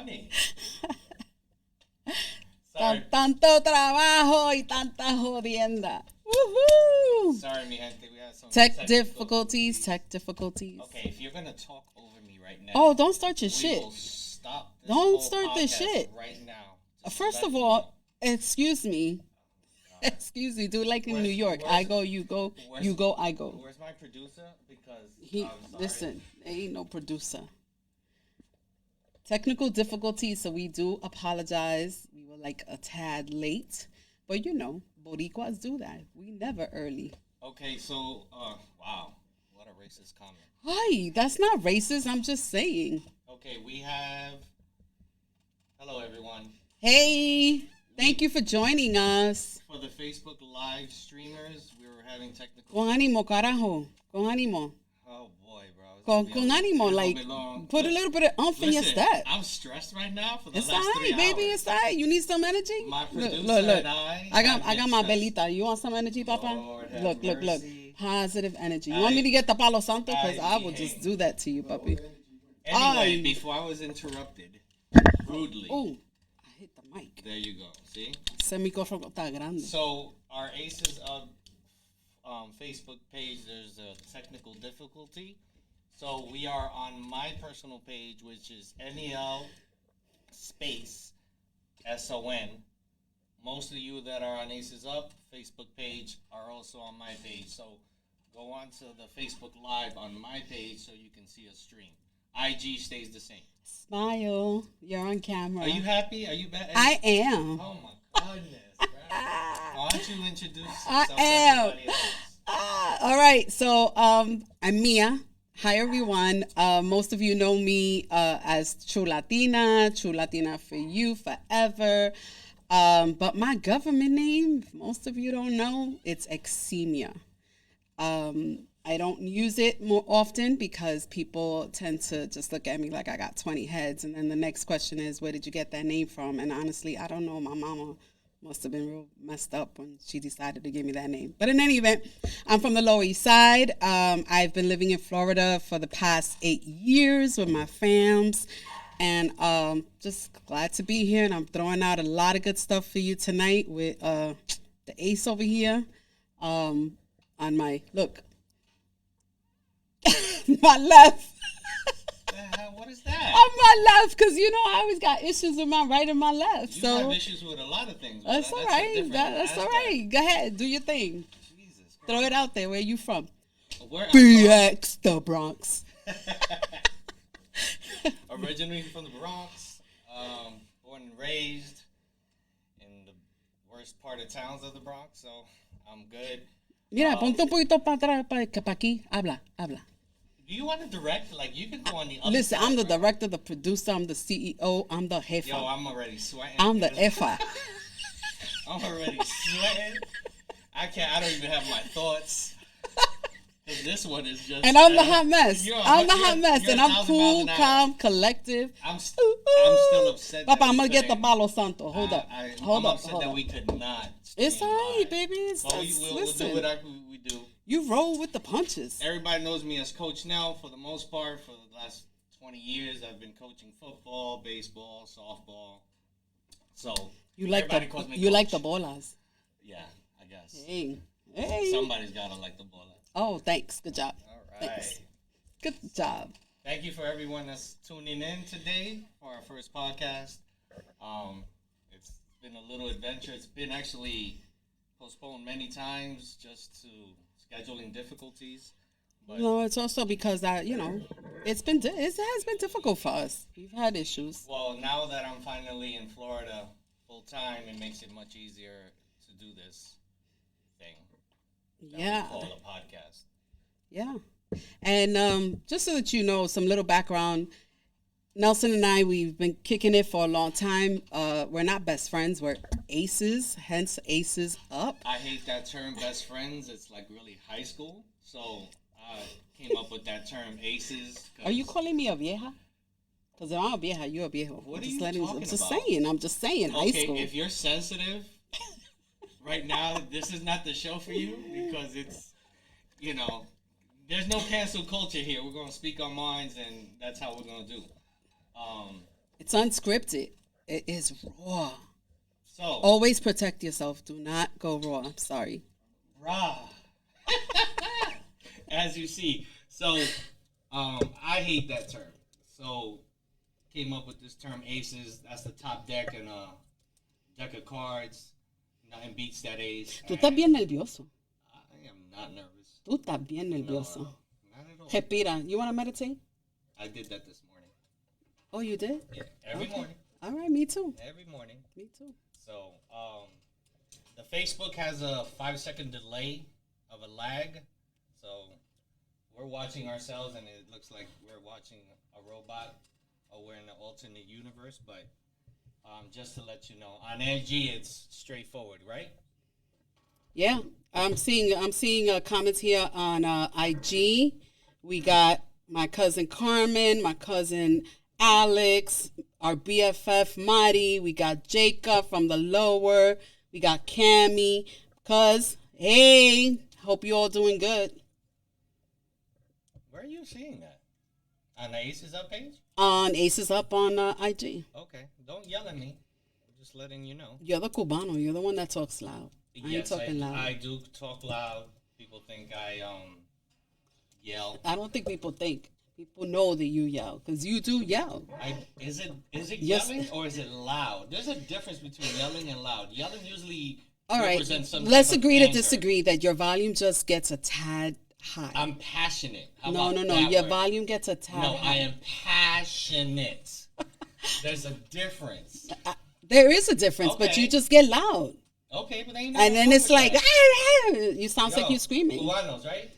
funny. Sorry. Tanto trabajo y tanta jodienda. Woohoo! Sorry, mi gente. We had some Tech difficulties. Okay, if you're going to talk over me right now. Oh, don't start your we shit. will stop this Don't whole start this podcast shit. right now. First of all, excuse me. Excuse me. Do it like in New York. I go, you go, you go, I go. Where's my producer? Because Listen, there ain't no producer. Technical difficulties, so we do apologize. We were like a tad late, but you know, Boricuas do that. We never early. Okay, so wow, what a racist comment. Hi, that's not racist. I'm just saying. Okay, we have. Hello, everyone. Hey, thank you for joining us. For the Facebook live streamers, we were having technical. Con ánimo, carajo. Con ánimo. Oh boy, bro. Con ánimo, like put a little bit of oomph in your step. I'm stressed right now for the It's last all 3 right, baby. hours. It's all right. You need some energy? My producer look. and I got my velita. You want some energy, Papa? Lord have Look. mercy. Positive energy. You want me to get the Palo Santo? Because I will behave. just do that to you, puppy. Anyway, before I was interrupted rudely. Oh, I hit the mic. There you go. See? Ese micrófono está grande. So our Aces of Facebook page, there's a technical difficulty. So we are on my personal page, which is NEL space SON. Most of you that are on Aces Up Facebook page are also on my page. So go on to the Facebook Live on my page so you can see a stream. IG stays the same. Smile. You're on camera. Are you happy? Are you bad? I am. Oh my goodness, bro. Why don't you introduce yourself I am. to everybody else? All right. So I'm Mia. Hi, everyone. Most of you know me as True Latina for you forever. But my government name, most of you don't know, it's Exemia. I don't use it more often because people tend to just look at me like I got 20 heads. And then the next question is, where did you get that name from? And honestly, I don't know. My mama must have been real messed up when she decided to give me that name. But in any event, I'm from the Lower East Side. I've been living in Florida for the past 8 years with my fams. And just glad to be here. And I'm throwing out a lot of good stuff for you tonight with the Ace over here on my, look, my left. What is that? On my left, because you know I always got issues with my right and my left. You so have issues with a lot of things. That's all right. That's all right. Go ahead, do your thing. Jesus Christ. Throw it out there. Where you from? Where BX, the Bronx. Originally from the Bronx, born and raised in the worst part of towns of the Bronx, so I'm good. Mira, ponte un poquito para atrás, para aquí. Habla. Do you want to direct? Like, you can go on the other Listen, side, I'm the bro. director, the producer, I'm the CEO, I'm the jefa. Yo, I'm already sweating. I'm the efa. I'm already sweating. I don't even have my thoughts. 'Cause this one is just. And I'm the hot mess. You're I'm the hot mess. And I'm 1,000 cool, miles an hour. calm, collective. I'm still upset. Papa, that I'm we going to get the couldn't- Palo Santo. Hold up. I'm upset that we could not. It's stream all right, live. baby. But we'll Listen, do what we do. you roll with the punches. Everybody knows me as Coach Nell for the most part. For the last 20 years, I've been coaching football, baseball, softball. So You like everybody calls me you like the Coach. bolas. Yeah, I guess. Hey. Somebody's gotta like the bola. Oh, thanks. Good job. All right. Thanks. Good job. Thank you for everyone that's tuning in today for our first podcast. It's been a little adventure. It's been actually postponed many times just to scheduling difficulties. But No, it's also because that it has been difficult for us. We've had issues. well, now that I'm finally in Florida full time, it makes it much easier to do this thing. That Yeah. we call a podcast. Yeah. And just so that you know, some little background. Nelson and I, we've been kicking it for a long time. We're not best friends. We're aces, hence Aces Up. I hate that term, best friends. It's like really high school. So I came up with that term, aces. Are you calling me a vieja? Because if I'm a vieja, you're a vieja. What I'm are just you letting, talking I'm just about? saying. I'm just saying. High Okay, school. if you're sensitive right now, this is not the show for you because it's, there's no cancel culture here. We're going to speak our minds, and that's how we're going to do. It's unscripted. It is raw. So, Always protect yourself. Do not go raw. I'm sorry. raw. As you see. So, I hate that term. So, came up with this term aces. That's the top deck in a deck of cards. Nothing beats that ace. Tú estás bien nervioso. I am not nervous. Tú estás bien nervioso. No, not at all. Respira. You want to meditate? I did that this morning. Oh, you did? Yeah, every morning. All right, me too. Every morning. Me too. So, the Facebook has a 5-second delay of a lag. So, we're watching ourselves, and it looks like we're watching a robot, or we're in an alternate universe. But just to let you know, on IG, it's straightforward, right? Yeah, I'm seeing comments here on IG. We got my cousin Carmen, my cousin Alex, our BFF Marty. We got Jacob from the lower. We got Cammy. Cuz, hey, hope you all doing good. Where are you seeing that? On the Aces Up page? On Aces Up on IG. Okay. Don't yell at me. I'm just letting you know. You're the Cubano. You're the one that talks loud. I ain't talking loud. I do talk loud. People think I yell. I don't think people think. People know that you yell because you do yell. Is it Yes. yelling or is it loud? There's a difference between yelling and loud. Yelling usually All right. represents some Let's type of agree to anger. disagree that your volume just gets a tad high. I'm passionate. How No. about Your that word? volume gets a tad No, high. I am passionate. There's a difference. There is a difference, but Okay. you just get loud. Okay, but ain't And then nothing it's wrong like, with that. you sounds like Yo, you're screaming. Cubanos, right?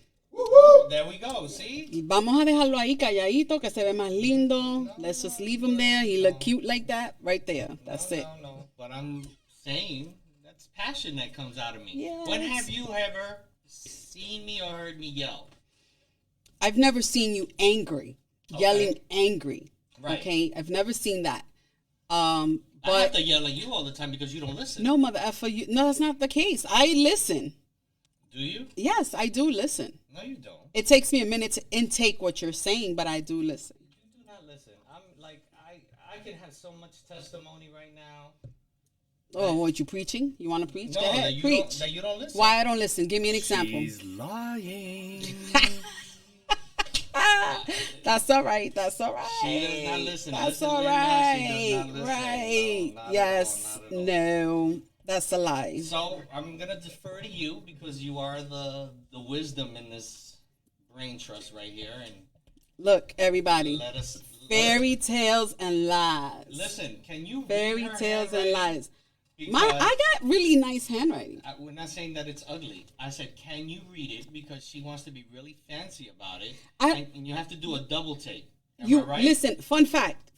There we go. See? Y vamos a dejarlo ahí calladito, que se ve más lindo. Let's just leave him there. He look cute like that. Right there. That's it. No. But I'm saying that's passion that comes out of me. Yes. When have you ever seen me or heard me yell? I've never seen you angry, yelling angry. Right. Okay? I've never seen that. I have But to yell at you all the time because you don't listen. no, mother effer, no, that's not the case. I listen. Do you? Yes, I do listen. No, you don't. It takes me a minute to intake what you're saying, but I do listen. You do not listen. I'm like I can have so much testimony right now. Oh, what, you preaching? You want to preach? No, Go that ahead, you preach. don't. That you don't listen. Why I don't listen? Give me an example. She's lying. That's all right. That's all right. She does not listen. That's Listen, all Linda, right. she does not listen. Right. No, not at Yes. all, not at all. No. That's a lie. So I'm gonna defer to you because you are the wisdom in this brain trust right here, and Look, everybody. let us. Fairy tales and lies. Listen, can you read Fairy her tales and handwriting? lies. Because I got really nice handwriting. we're not saying that it's ugly. I said, can you read it? Because she wants to be really fancy about it, and you have to do a double take. Am You I right? listen. Fun fact.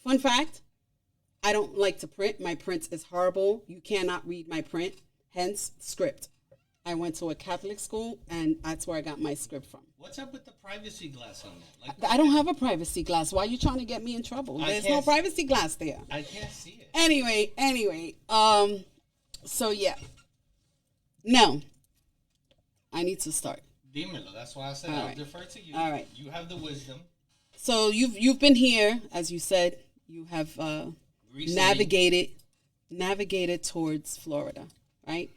I don't like to print. My print is horrible. You cannot read my print. Hence, script. I went to a Catholic school, and that's where I got my script from. What's up with the privacy glass on that? Like, I don't have a privacy glass. Why are you trying to get me in trouble? I There's no can't- privacy glass there. I can't see it. Anyway. So yeah. No. I need to start. Dímelo. That's why I said All I'll right. defer to you. All right. You have the wisdom. So you've been here, as you said. You have Recently, navigated towards Florida, right?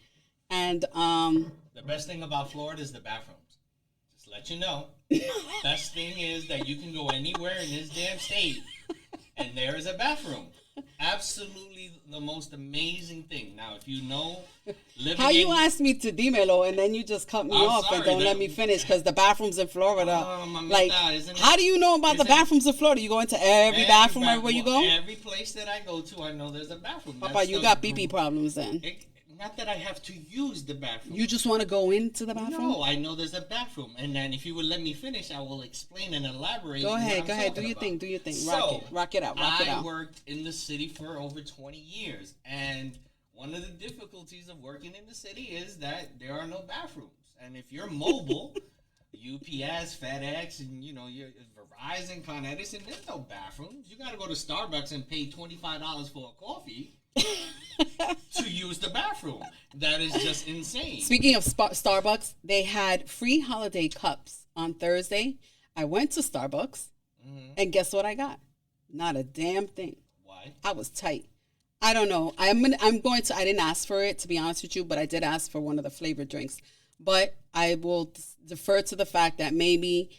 And the best thing about Florida is the bathrooms. Just let you know. Best thing is that you can go anywhere in this damn state, and there is a bathroom. Absolutely the most amazing thing. Now, if you know, living how you in, asked me to dímelo and then you just cut me I'm off and sorry, don't let that- me finish because the bathrooms in Florida, Mamita, like, isn't it- how do you know about the isn't- bathrooms in Florida? You go into every bathroom everywhere you go? Every place that I go to, I know there's a bathroom. Papa, That's you the got pee problems then. Not that I have to use the bathroom. You just want to go into the bathroom? No, I know there's a bathroom, and then if you would let me finish, I will explain and elaborate. Go what ahead, I'm do talking your about. thing, do your thing. So, Rock it out. I worked in the city for over 20 years, and one of the difficulties of working in the city is that there are no bathrooms, and if you're mobile, UPS, FedEx, and your Verizon, Con Edison, there's no bathrooms. You got to go to Starbucks and pay $25 for a coffee. To use the bathroom. That is just insane. Speaking of Starbucks, they had free holiday cups on Thursday. I went to Starbucks, and guess what I got? Not a damn thing. Wow. Why? I was tight. I don't know. I didn't ask for it, to be honest with you, but I did ask for one of the flavored drinks. But I will defer to the fact that maybe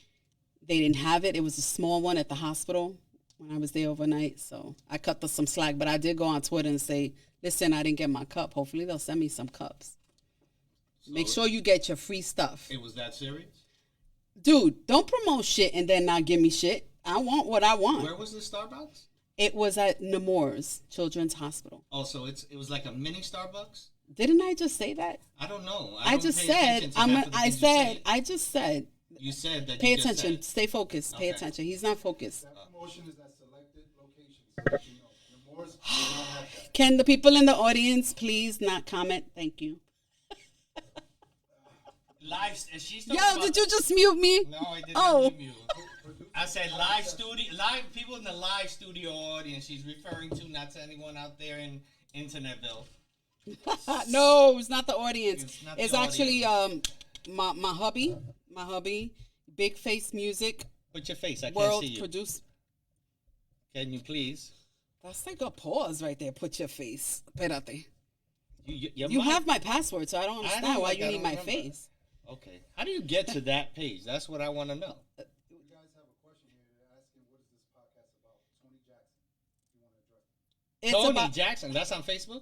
they didn't have it. It was a small one at the hospital when I was there overnight. So I cut some slack. But I did go on Twitter and say, listen, I didn't get my cup. Hopefully they'll send me some cups. So Make sure you get your free stuff. It was that serious? Dude, don't promote shit and then not give me shit. I want what I want. Where was the Starbucks? It was at Nemours Children's Hospital. Oh, so it was like a mini Starbucks? Didn't I just say that? I don't know. I just said I just said You said that. pay you just attention, said. stay focused, pay Okay. attention. He's not focused. That promotion is at selected locations, so that you know. The Moors do not have that. Can the people in the audience please not comment? Thank you. Live. She's talking Yo, about, did you just mute me? No, I did Oh. not. You. I said live studio, live people in the live studio audience. She's referring to, not to anyone out there in Internetville. No, it's not the audience. It's not the It's actually my hubby, Big Face Music Put your face. I can't World see you. Produce. Can you please? That's like a pause right there. Put your face. Espérate. Your You mic- have my password, so I don't understand know, why like, you I need don't my remember. face. Okay. How do you get to that page? That's what I want to know. You guys have a question here. They're asking, what is this podcast about? Tony Jackson. You want to address it? It's Tony about, Jackson. That's on Facebook.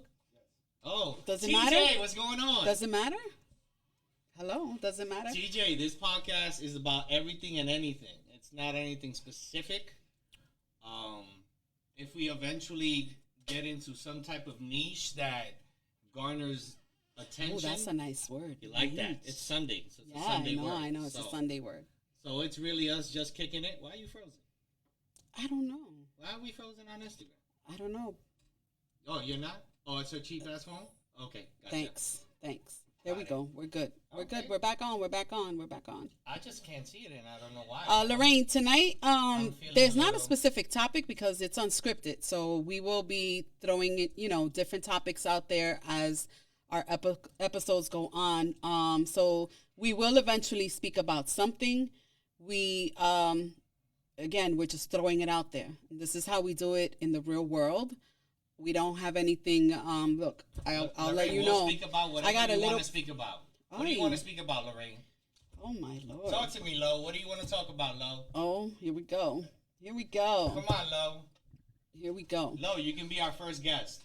Oh, Does it TJ, matter? what's going on? does it matter? Hello, does it matter? TJ, this podcast is about everything and anything. It's not anything specific. If we eventually get into some type of niche that garners attention, Oh, that's a nice word. you like that? Niche. It's Sunday. So it's Yeah, a Sunday I know. word. I know. It's so, a Sunday word. So it's really us just kicking it. Why are you frozen? I don't know. Why are we frozen on Instagram? I don't know. Oh, you're not? Oh, it's a cheap ass phone? Okay. Gotcha. Thanks. There we Got it. go. We're good. We're Okay. good. We're back on. We're back on. We're back on. I just can't see it and I don't know why. Lorraine, tonight, I'm feeling there's a not a little- specific topic because it's unscripted. So we will be throwing it, different topics out there as our episodes go on. So we will eventually speak about something. We, again, we're just throwing it out there. This is how we do it in the real world. We don't have anything. Look, I'll let Lorraine, you we'll know. speak about whatever I got a you little. want to speak about. What do you Ay. want to speak about, Lorraine? Oh my lord. Talk to me, Lo. What do you want to talk about, Lo? Oh, here we go. Here we go. Come on, Lo. Here we go. Lo, you can be our first guest.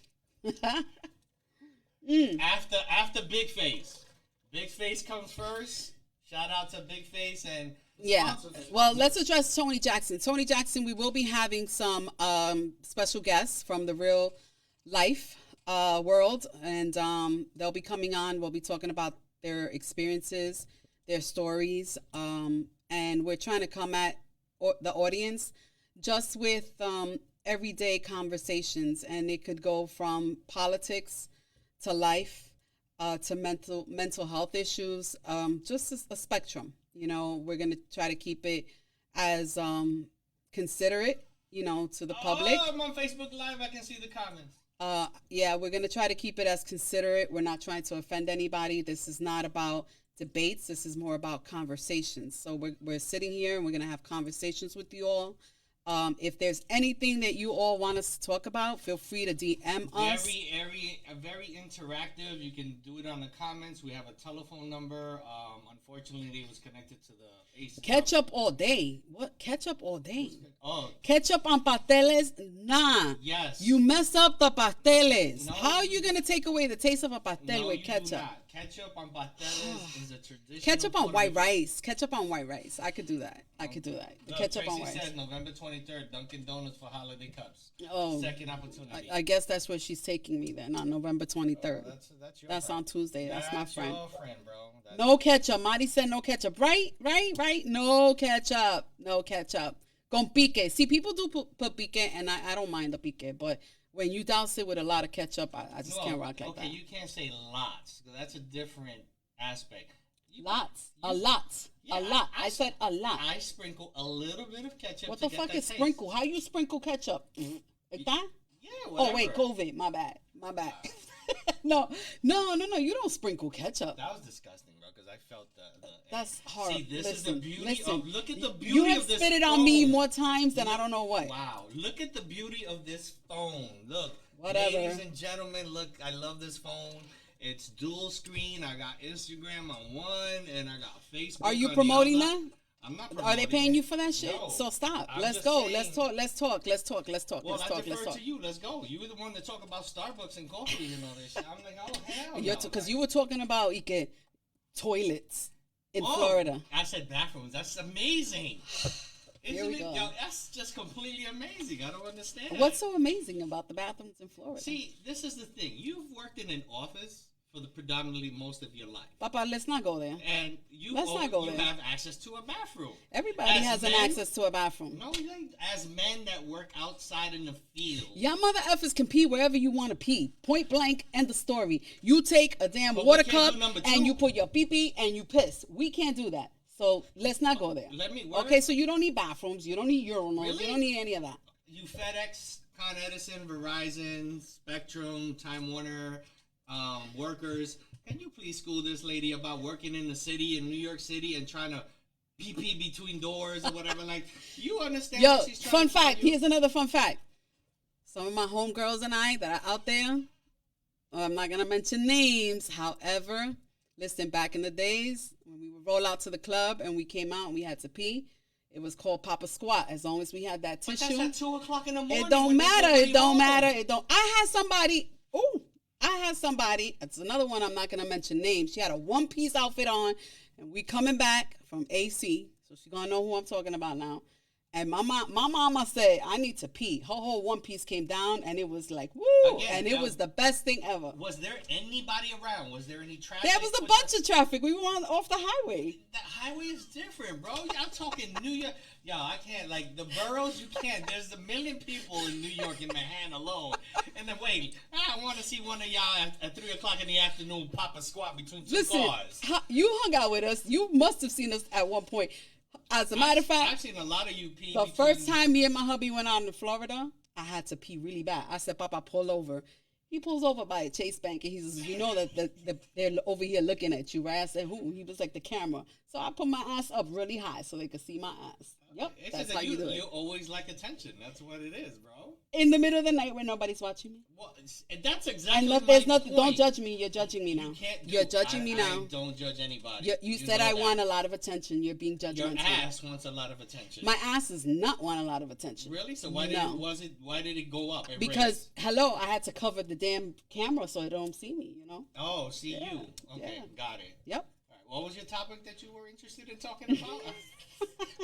Mm. After Big Face. Big Face comes first. Shout out to Big Face and Yeah. Well, let's address Tony Jackson. Tony Jackson, we will be having some special guests from the real life world, and they'll be coming on. We'll be talking about their experiences, their stories, and we're trying to come at the audience just with everyday conversations, and it could go from politics to life to mental health issues, just a spectrum. We're going to try to keep it as considerate, to the public. Oh, I'm on Facebook Live. I can see the comments. Yeah, we're going to try to keep it as considerate. We're not trying to offend anybody. This is not about debates. This is more about conversations. So we're sitting here and we're going to have conversations with you all. If there's anything that you all want us to talk about, feel free to DM us. Very interactive. You can do it on the comments. We have a telephone number. Unfortunately, it was connected to the ACE. Ketchup all day. What? Ketchup all day? Oh, Ketchup on pasteles? Nah. yes. You mess up the pasteles. No. How are you going to take away the taste of a pastel No, with you ketchup? do not. Ketchup on pasteles is a traditional. Ketchup on Puerto white Rican- rice. Ketchup on white rice. I could do that. The Look, ketchup on Tracy white rice. said November 23rd, Dunkin' Donuts for holiday cups. Oh, Second opportunity. I guess that's where she's taking me then on November 23rd. That's your That's friend. on Tuesday. That's my friend. your friend, bro. That's No ketchup. Marty said no ketchup. Right. No ketchup. No ketchup. Con pique. See, people do put pique, and I don't mind the pique, but when you douse it with a lot of ketchup, I just can't rock like okay, that. you can't say lots. 'Cause that's a different aspect. Lots. you- A lot. Yeah, A lot. I said a lot. I sprinkle a little bit of ketchup. What to the get fuck that is taste. sprinkle? How you sprinkle ketchup? Like that? Yeah. Oh, Whatever. wait, COVID. My bad. No. You don't sprinkle ketchup. That was disgusting, bro. Because I felt the That's horrible. See, this is the beauty listen. of. Look at the beauty You have of this spit it on me phone. more times than I don't know what. Wow, look at the beauty of this phone. Look, Whatever. ladies and gentlemen, look, I love this phone. It's dual screen. I got Instagram on one, and I got Facebook. Are you on the promoting other. that? I'm not. Are they promoting paying it. you for that shit? No. So stop. I'm Let's just go. saying- Let's talk. Well, I defer Let's talk. to you. Let's go. You were the one that talk about Starbucks and coffee and all this shit. I'm like, oh hell no. Because you were talking about toilets in Florida. I said bathrooms. That's amazing. Here Isn't we it? go. Yo, that's just completely amazing. I don't understand. What's so amazing about the bathrooms in Florida? See, this is the thing. You've worked in an office for the predominantly most of your life, Papa, let's not go there. and you Let's not go you there. have access to a bathroom. Everybody As has an men- access to a bathroom. No, like, as men that work outside in the field. Y'all mother effers can pee wherever you want to pee. Point blank, end the story. You take a damn But we water can't cup do number and two. you put your pee and you piss. We can't do that. So let's not go there. Let me work. Okay, so you don't need bathrooms. You don't need urinals. Really? You don't need any of that. You FedEx, Con Edison, Verizon, Spectrum, Time Warner, workers. Can you please school this lady about working in the city in New York City and trying to pee between doors or whatever? Like, you understand Yo, what she's trying fun to tell fact. you? Here's another fun fact. Some of my homegirls and I that are out there, I'm not going to mention names. However, listen, back in the days when we would roll out to the club and we came out and we had to pee, it was called Papa Squat. As long as we had that But tissue. that's at 2 o'clock in the morning. It don't when there's matter. nobody It don't home. matter. It don't. I had somebody. It's another one. I'm not gonna mention names. She had a one-piece outfit on, and we coming back from AC, so she gonna know who I'm talking about now. And my mama said, I need to pee. Her whole one piece came down, and it was like, woo! Again, and it was the best thing ever. Was there anybody around? Was there any traffic? There was a bunch of traffic. We were off the highway. That highway is different, bro. Y'all talking New York. Yo, I can't. Like, the boroughs, you can't. There's a million people in New York in Manhattan alone. And then, wait, I want to see one of y'all at 3 o'clock in the afternoon pop a squat between two Listen, cars. you hung out with us. You must have seen us at one point. As a matter of fact, I've seen a lot of you pee. the first time me and my hubby went out in Florida, I had to pee really bad. I said, Papa, pull over. He pulls over by a Chase Bank, and he says, you know that they're over here looking at you, right? I said, who? He was like, the camera. So I put my ass up really high so they could see my ass. Yep, It's that's just how that you do you it. always like attention. That's what it is, bro. In the middle of the night when nobody's watching me. Well, that's exactly And look, my there's nothing. Don't point. judge me. You're judging me now. You can't do You're it. judging me now. I don't judge anybody. You said know I that. want a lot of attention. You're being Your judgmental. ass wants a lot of attention. My ass does not want a lot of attention. Really? So why No. why did it go up? and Because raise? hello, I had to cover the damn camera so they don't see me. You know. Oh, see Yeah, you. Okay, yeah. got it. Yep. All right, what was your topic that you were interested in talking about?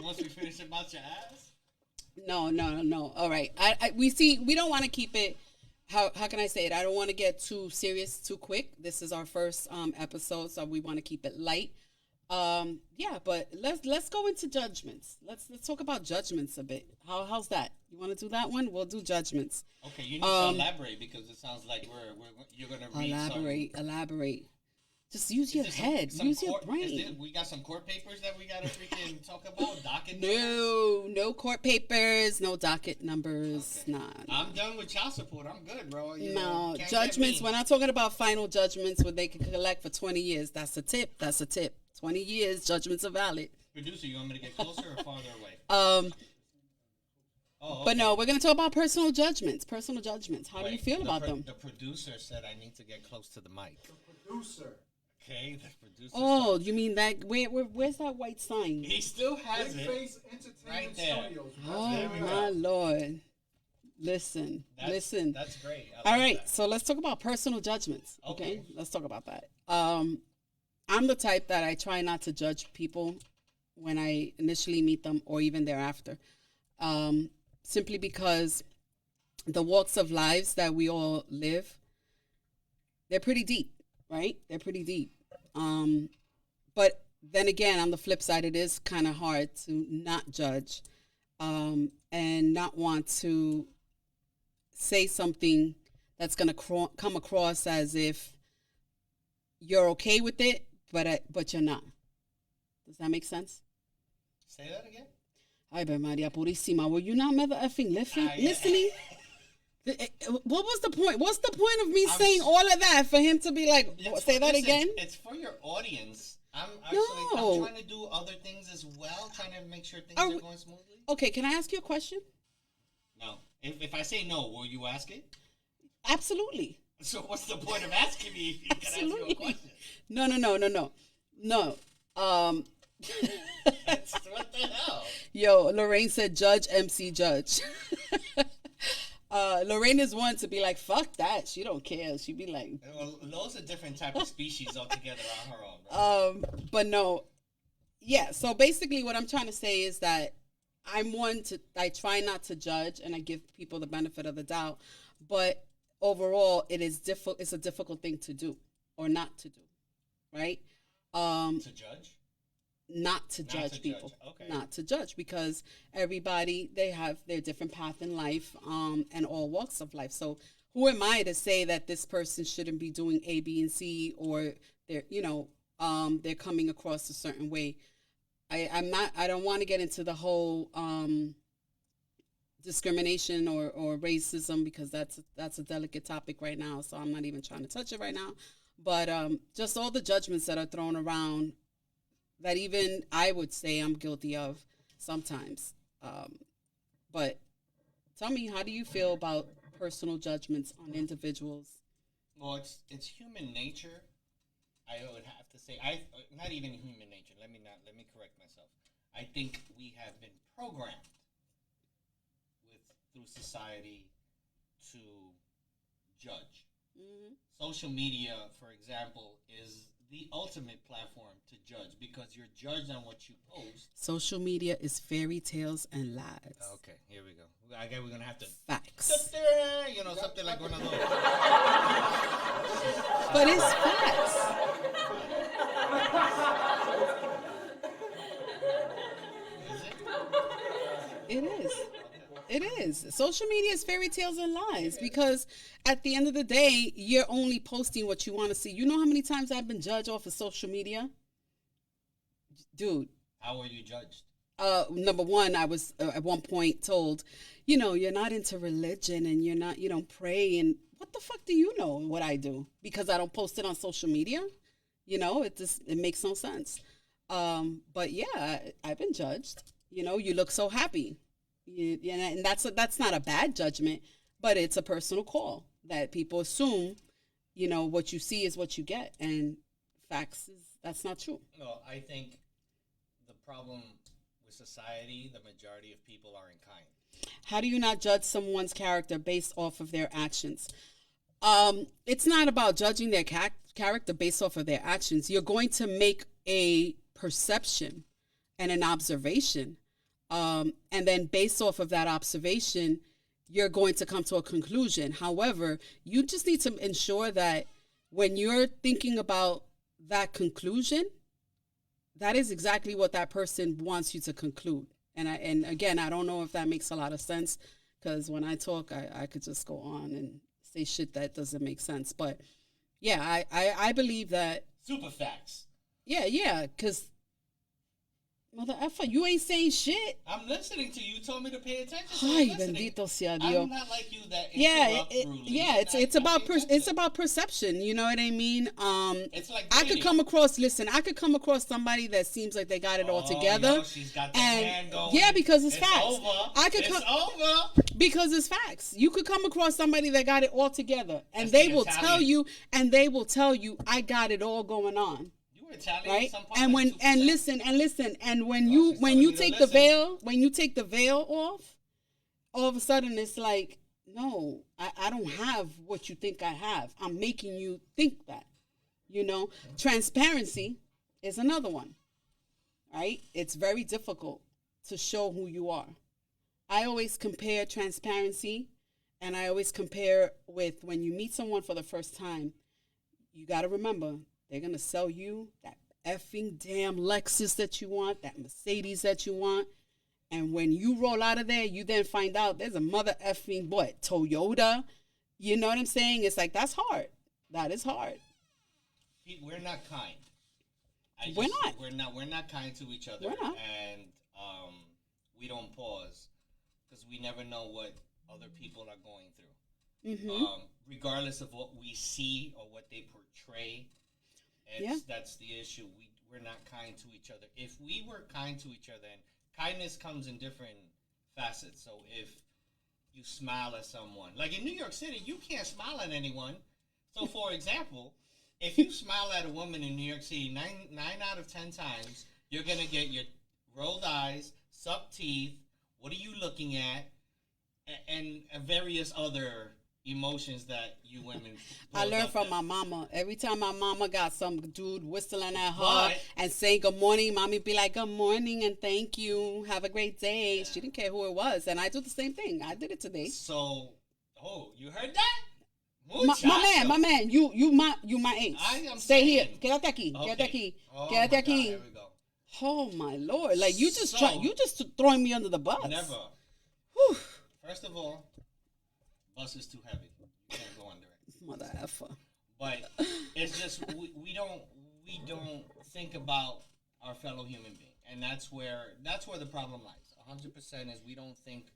Once we finish about your ass. No. All right. We don't want to keep it. How can I say it? I don't want to get too serious too quick. This is our first episode, so we want to keep it light. Yeah, but let's go into judgments. Let's talk about judgments a bit. How's that? You want to do that one? We'll do judgments. Okay, you need to elaborate because it sounds like you're gonna read Elaborate. Just use your Is this head. some Use your court- brain. we got some court papers that we gotta freaking talk about. Docket numbers? No court papers, no docket numbers. Okay. Nah. I'm done with child support. I'm good, bro. You No, know, can't judgments. get me. We're not talking about final judgments where they can collect for 20 years. That's a tip. 20 years, judgments are valid. Producer, you want me to get closer or farther away? Oh, But okay. no, we're going to talk about personal judgments. How do you Wait, feel about them? The producer said I need to get close to the mic. Producer. Okay, the producer. Oh, you mean that? Where's that white sign? He still has Big it. Face Entertainment Right there. Studios. Oh, There we go. my Lord. Listen. That's great. I All like right, that. so let's talk about personal judgments. Okay, Okay. let's talk about that. I'm the type that I try not to judge people when I initially meet them or even thereafter, simply because the walks of lives that we all live, they're pretty deep, right? They're pretty deep. But then again, on the flip side, it is kind of hard to not judge and not want to say something that's going to come across as if you're okay with it, but you're not. Does that make sense? Say that again. Ay, Maria Purísima, were you not mother effing listening? What was the point? What's the point of me I'm saying s- all of that for him to be like, It's say that listen, again? It's for your audience. I'm actually No. I'm trying to do other things as well, trying to make sure things Are are we- going smoothly. Okay, can I ask you a question? No. If I say no, will you ask it? Absolutely. So what's the point of asking me if you can ask you a Absolutely. question? No. What the hell? Yo, Lorraine said judge, MC judge. Lorraine is one to be like, fuck that. She don't care. She be like, Well, those are different type of species altogether on her own, bro. but no. Yeah, so basically what I'm trying to say is that I try not to judge and I give people the benefit of the doubt, but overall it's a difficult thing to do or not to do, right? To judge? Not to Not judge to people. judge, okay. Not to judge because everybody they have their different path in life, and all walks of life. So who am I to say that this person shouldn't be doing A, B, and C, or they're coming across a certain way? I don't want to get into the whole discrimination or racism because that's a delicate topic right now. So I'm not even trying to touch it right now. But just all the judgments that are thrown around that even I would say I'm guilty of sometimes. But tell me, how do you feel about personal judgments on individuals? Well, it's human nature. I would have to say, not even human nature. Let me correct myself. I think we have been programmed through society to judge. Mm-hmm. Social media, for example, is the ultimate platform to judge because you're judged on what you post. Social media is fairy tales and lies. Okay, here we go. I guess we're gonna have to, Facts. you know, something like one of those. But it's facts. Is it? It is. It is. Social media is fairy tales and lies because at the end of the day, you're only posting what you want to see. You know how many times I've been judged off of social media? Dude, How were you judged? number one, I was at one point told, you're not into religion and you don't pray. And what the fuck do you know what I do? Because I don't post it on social media? It makes no sense. But yeah, I've been judged. You look so happy. And that's not a bad judgment, but it's a personal call that people assume, what you see is what you get. And that's not true. No, I think the problem with society, the majority of people are unkind. How do you not judge someone's character based off of their actions? It's not about judging their character based off of their actions. You're going to make a perception and an observation. And then based off of that observation, you're going to come to a conclusion. However, you just need to ensure that when you're thinking about that conclusion, that is exactly what that person wants you to conclude. And again, I don't know if that makes a lot of sense because when I talk, I could just go on and say shit that doesn't make sense. But yeah, I believe that. Super facts. Yeah, because mother effer, you ain't saying shit. I'm listening to you. You told me to pay attention. So Ay, I'm listening. bendito sea I'm Dios. not like you that Yeah, interrupt rudely. it's I about pay it's attention. about perception. You know what I mean? It's like I could dating. come across. Listen, I could come across somebody that seems like they got it all together. Yo, she's got that And hand going. yeah, because it's facts. Over. I could it's come over. because it's facts. You could come across somebody that got it all together, and That's they the will Italian. tell you, I got it all going on. You were Italian. Right, Some parts and like 2%. listen, and when Oh, you she's when telling you me to take listen. when you take the veil off, all of a sudden it's like, no, I don't have what you think I have. I'm making you think that. Transparency is another one. Right, it's very difficult to show who you are. I always compare transparency, and I always compare with when you meet someone for the first time. You got to remember, they're going to sell you that effing damn Lexus that you want, that Mercedes that you want. And when you roll out of there, you then find out there's a mother effing, Toyota. You know what I'm saying? It's like, that's hard. That is hard. We're not kind. We're not. We're not kind to each other. We're not. And we don't pause because we never know what other people are going through. regardless of what we see or what they portray. That's the issue. We're not kind to each other. If we were kind to each other, and kindness comes in different facets. So if you smile at someone, like in New York City, you can't smile at anyone. So for example, if you smile at a woman in New York City, nine out of 10 times, you're gonna get your rolled eyes, sucked teeth. What are you looking at? And various other emotions that you women. I learned from my mama. Every time my mama got some dude whistling at her But- and saying good morning, mommy be like, good morning and thank you. Have a great day. She didn't care who it was. And I do the same thing. I did it today. So, you heard that? My man, you my ace. I'm Stay here. saying. Quédate aquí. Quédate aquí. Oh my Quédate God, aquí. here we go. Oh my Lord. Like you just So- you just throwing me under the bus. Never. Whew. First of all, bus is too heavy. You can't go under it. Mother effer. But it's just we don't think about our fellow human being, and that's where the problem lies. 100% is we don't think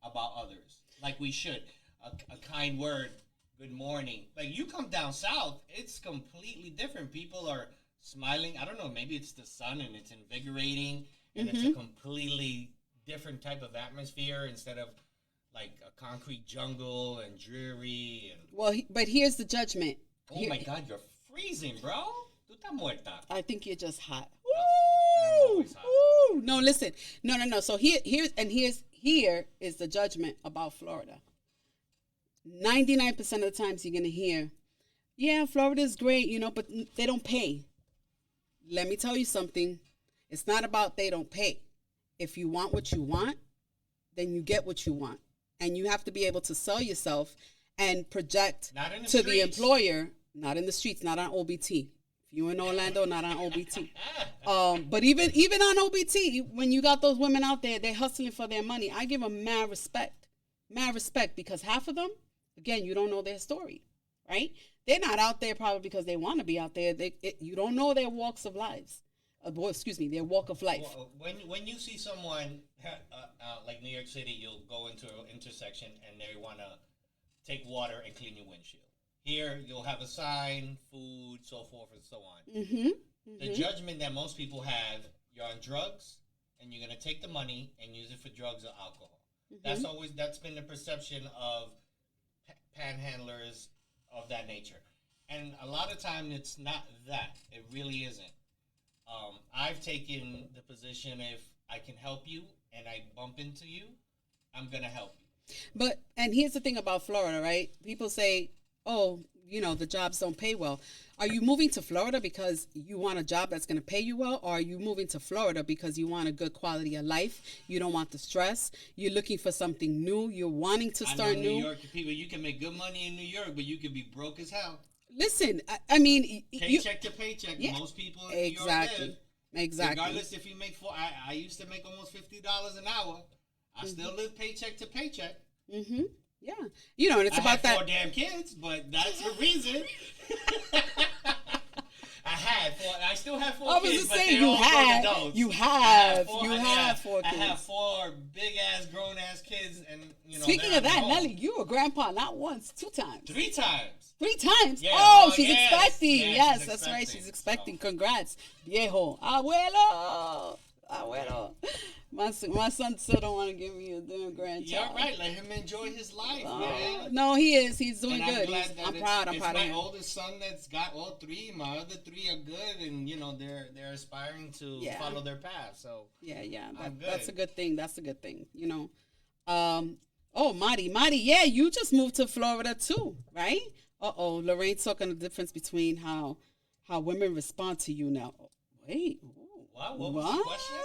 about others like we should. A kind word, good morning. Like you come down south, it's completely different. People are smiling. I don't know. Maybe it's the sun and it's invigorating, and it's a completely different type of atmosphere instead of like a concrete jungle and dreary and. Well, but here's the judgment. Oh my God, you're freezing, bro. Tú estás muerta. I think you're just hot. I'm Woo! always hot. Woo! No, listen. No. So here is the judgment about Florida. 99% of the times you're gonna hear, yeah, Florida's great, but they don't pay. Let me tell you something. It's not about they don't pay. If you want what you want, then you get what you want. And you have to be able to sell yourself and project Not in the to the streets. employer, not in the streets, not on OBT. If you're in Orlando, not on OBT. But even on OBT, when you got those women out there, they're hustling for their money. I give them mad respect, because half of them, again, you don't know their story, right? They're not out there probably because they want to be out there. You don't know their walks of lives. Their walk of life. Well, when you see someone like New York City, you'll go into an intersection and they want to take water and clean your windshield. Here, you'll have a sign, food, so forth and so on. The judgment that most people have, you're on drugs and you're going to take the money and use it for drugs or alcohol. That's been the perception of panhandlers of that nature. And a lot of time it's not that. It really isn't. I've taken the position, if I can help you and I bump into you, I'm going to help you. And here's the thing about Florida, right? People say, oh, the jobs don't pay well. Are you moving to Florida because you want a job that's going to pay you well? Or are you moving to Florida because you want a good quality of life? You don't want the stress. You're looking for something new. You're wanting to start I know New new. York people, you can make good money in New York, but you can be broke as hell. Listen, I mean, Paycheck to paycheck. Yeah. Most people in New York live. Exactly. Regardless if you make I used to make almost $50 an hour. I still live paycheck to paycheck. Mm-hmm. Yeah. And it's I about had that. 4 damn kids, but that's the reason. I still have 4 I was kids, just but saying, they're all grown adults. you I have 4 I kids. have 4 big ass grown ass kids, and Speaking they're of that, at home. Nelly, you were grandpa not once, 2 times. 3 times. 3 times? Yeah, oh, well, she's yes. expecting. Yeah, Yes, she's that's right. expecting. She's expecting. So. Congrats. Viejo. Abuelo. My son still don't want to give me a damn grandchild. You're right. Let him enjoy his life, man. No, he is. He's doing And I'm good. glad that I'm proud. I'm it's proud of my him. oldest son that's got all 3. My other 3 are good, and they're aspiring to follow their path. So Yeah. I'm good. That's a good thing. That's a good thing. Oh, Marty, yeah, you just moved to Florida too, right? Lorraine's talking the difference between how women respond to you now. Wait, what was the question?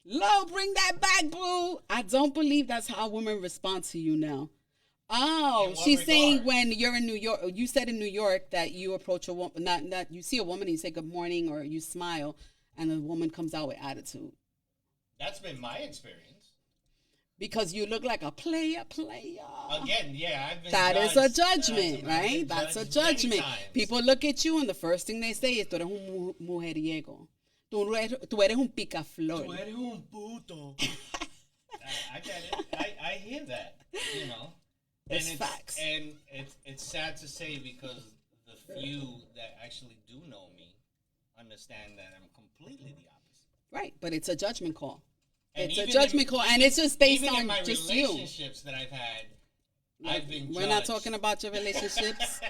Lo, bring that back, boo. I don't believe that's how women respond to you now. Oh, In what she's saying regard? when you're in New York, you said in New York that you approach a woman, not you see a woman and you say good morning or you smile, and the woman comes out with attitude. That's been my experience. Because you look like a player. Again, yeah, I've been That is judged. a judgment, I've been right? That's a judged many judgment. times. People look at you and the first thing they say is, tú eres un mujeriego. Tú eres un picaflor. Tú eres un puto. I get it. I hear that, It's and facts. And it's sad to say because the few that actually do know me understand that I'm completely the opposite. Right, but it's a judgment call. And It's a even judgment call, and it's just based even in on my just you. relationships that I've had. I've been. We're not judged. talking about your relationships.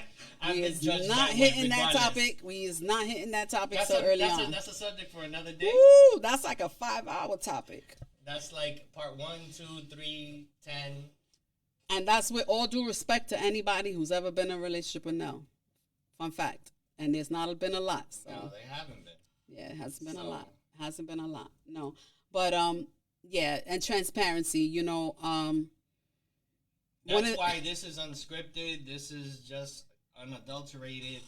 I've We been is judged not that way hitting that regardless. topic. We is not hitting that topic That's so early on. That's a subject for another day. Woo, that's like a 5-hour topic. That's like part 1, 2, 3, 10. And that's with all due respect to anybody who's ever been in a relationship with Nell. Fun fact. And there's not been a lot. So No, they haven't been. yeah, it hasn't been a So- lot. Hasn't been a lot. No. But yeah, and transparency, one That's of- why this is unscripted. This is just unadulterated.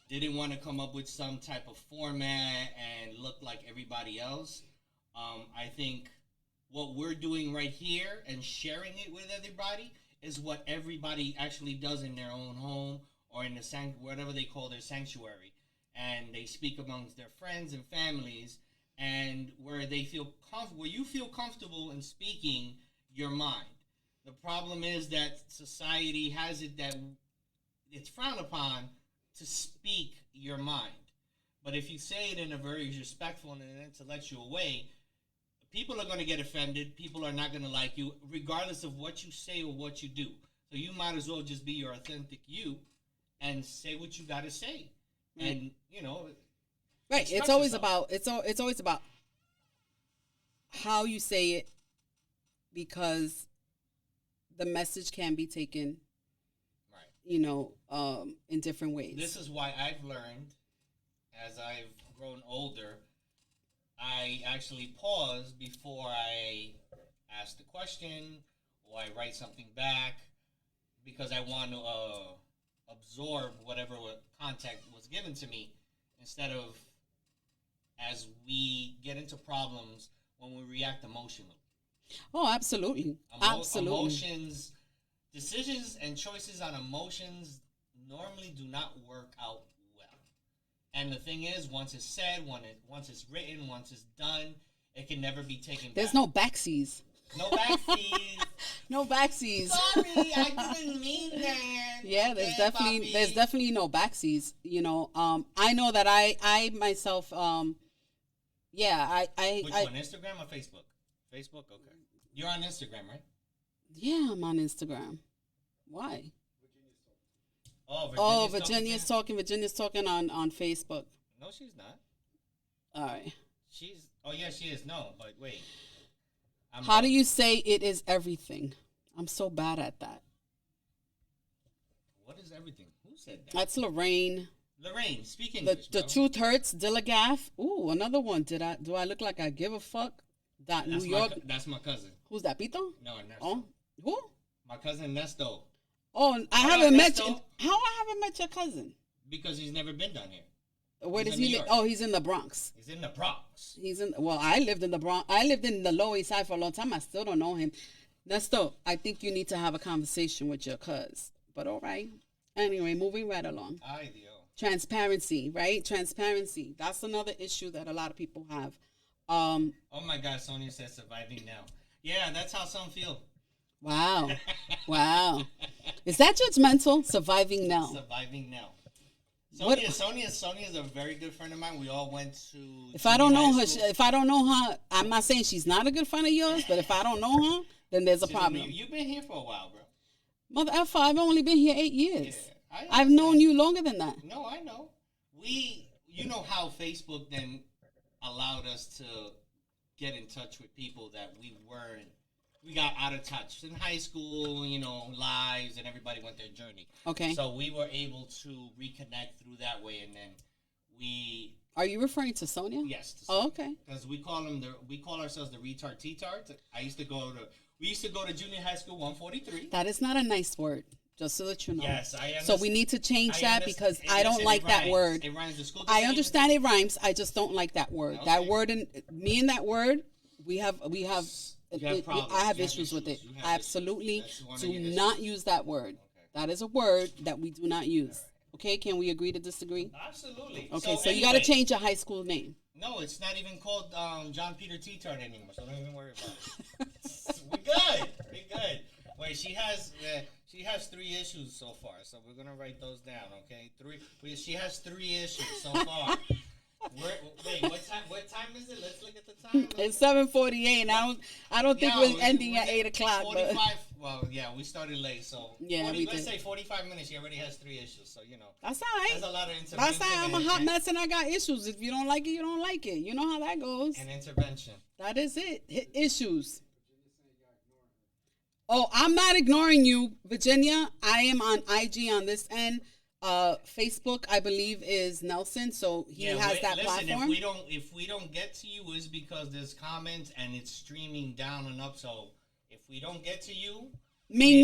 Didn't want to come up with some type of format and look like everybody else. I think what we're doing right here and sharing it with everybody is what everybody actually does in their own home or in the whatever they call their sanctuary, and they speak amongst their friends and families, and where they feel where you feel comfortable in speaking your mind. The problem is that society has it that it's frowned upon to speak your mind. But if you say it in a very respectful and an intellectual way, people are going to get offended. People are not going to like you, regardless of what you say or what you do. So you might as well just be your authentic you and say what you got to say. Right. And, right. express It's always yourself. about it's always about how you say it, because the message can be taken, Right. in different ways. This is why I've learned, as I've grown older, I actually pause before I ask the question or I write something back, because I want to absorb whatever content was given to me, instead of as we get into problems when we react emotionally. Oh, absolutely. Absolutely. Emotions, decisions and choices on emotions normally do not work out well. And the thing is, once it's said, once it's written, once it's done, it can never be taken back. There's no backseas. No backseas. No backseas. Sorry, I didn't mean that. Yeah, there's Okay, definitely no backseas. I know that I myself, Which I one, Instagram or Facebook? Facebook, okay. You're on Instagram, right? yeah, I'm on Instagram. Why? Oh, Virginia's talking on Facebook. No, she's not. All right. Yeah, she is. No, but wait. How do you say it is everything? I'm so bad at that. What is everything? Who said that? That's Lorraine. Lorraine, speak The English, the bro. truth hurts. Dillagaff. Ooh, another one. Do I look like I give a fuck? That That's New York. That's my cousin. Who's that? Pito? No, Ernesto. Oh, who? My cousin Nesto. Oh, I Shout haven't out met Nesto. you. How I haven't met your cousin? Because he's never been down here. Where He's does in he New live? York. Oh, he's in the Bronx. He's in the Bronx. Well, I lived in the Bronx. I lived in the Lower East Side for a long time. I still don't know him. Nesto, I think you need to have a conversation with your cuz. But all right. Anyway, moving right along. Ay, Dios. Transparency, right? Transparency. That's another issue that a lot of people have. Oh my God, Sonia says surviving now. Yeah, that's how some feel. Wow. Wow. Is that judgmental? Surviving now. Surviving now. What- Sonia's a very good friend of mine. We all went to. If I don't junior know high her, school. if I don't know her, I'm not saying she's not a good friend of yours, but if I don't know her, then there's a She's a problem. new- You've been here for a while, bro. Mother F, I've only been here 8 years. Yeah, I've known you longer than that. No, I know. You know how Facebook then allowed us to get in touch with people that we got out of touch in high school, lives, and everybody went their journey. Okay. So we were able to reconnect through that way, and then we, Are you referring to Sonia? yes. Oh, okay. Because we call ourselves the retard T-tards. We used to go to junior high school 143. That is not a nice word, just so that you know. Yes, I understand. So we need to change that because I don't Listen, like it that rhymes. word. It rhymes. The school I doesn't understand it rhymes. I just don't like that word. Okay. That word and me and that word, we have You have problems. I have You have issues with it. issues. You have I absolutely issues. That's one of do your issues. not use that word. Okay. That is a word that we do not use. Okay, can we agree to disagree? Absolutely. Okay, so you got to anyway, change your high school name. No, it's not even called John Peter T-tard anymore, so don't even worry about it. We're good. We're good. Wait, she has She has 3 issues so far, so we're gonna write those down, okay? She has 3 issues so far. Wait, what time is it? Let's look at the time. It's 7:48, and I don't think we're ending at 8 o'clock. 45. But Well, yeah, we started late, so Yeah, we let's did. say 45 minutes. She already has 3 issues, so that's all right. That's a lot of intervention. That's all right. I'm a hot mess, and I got issues. If you don't like it, you don't like it. You know how that goes. And intervention. That is it. Issues. Oh, I'm not ignoring you, Virginia. I am on IG on this end. Facebook, I believe, is Nelson, so he has that listen, platform. If we don't get to you, it's because there's comments and it's streaming down and up. So if we don't get to you, Me.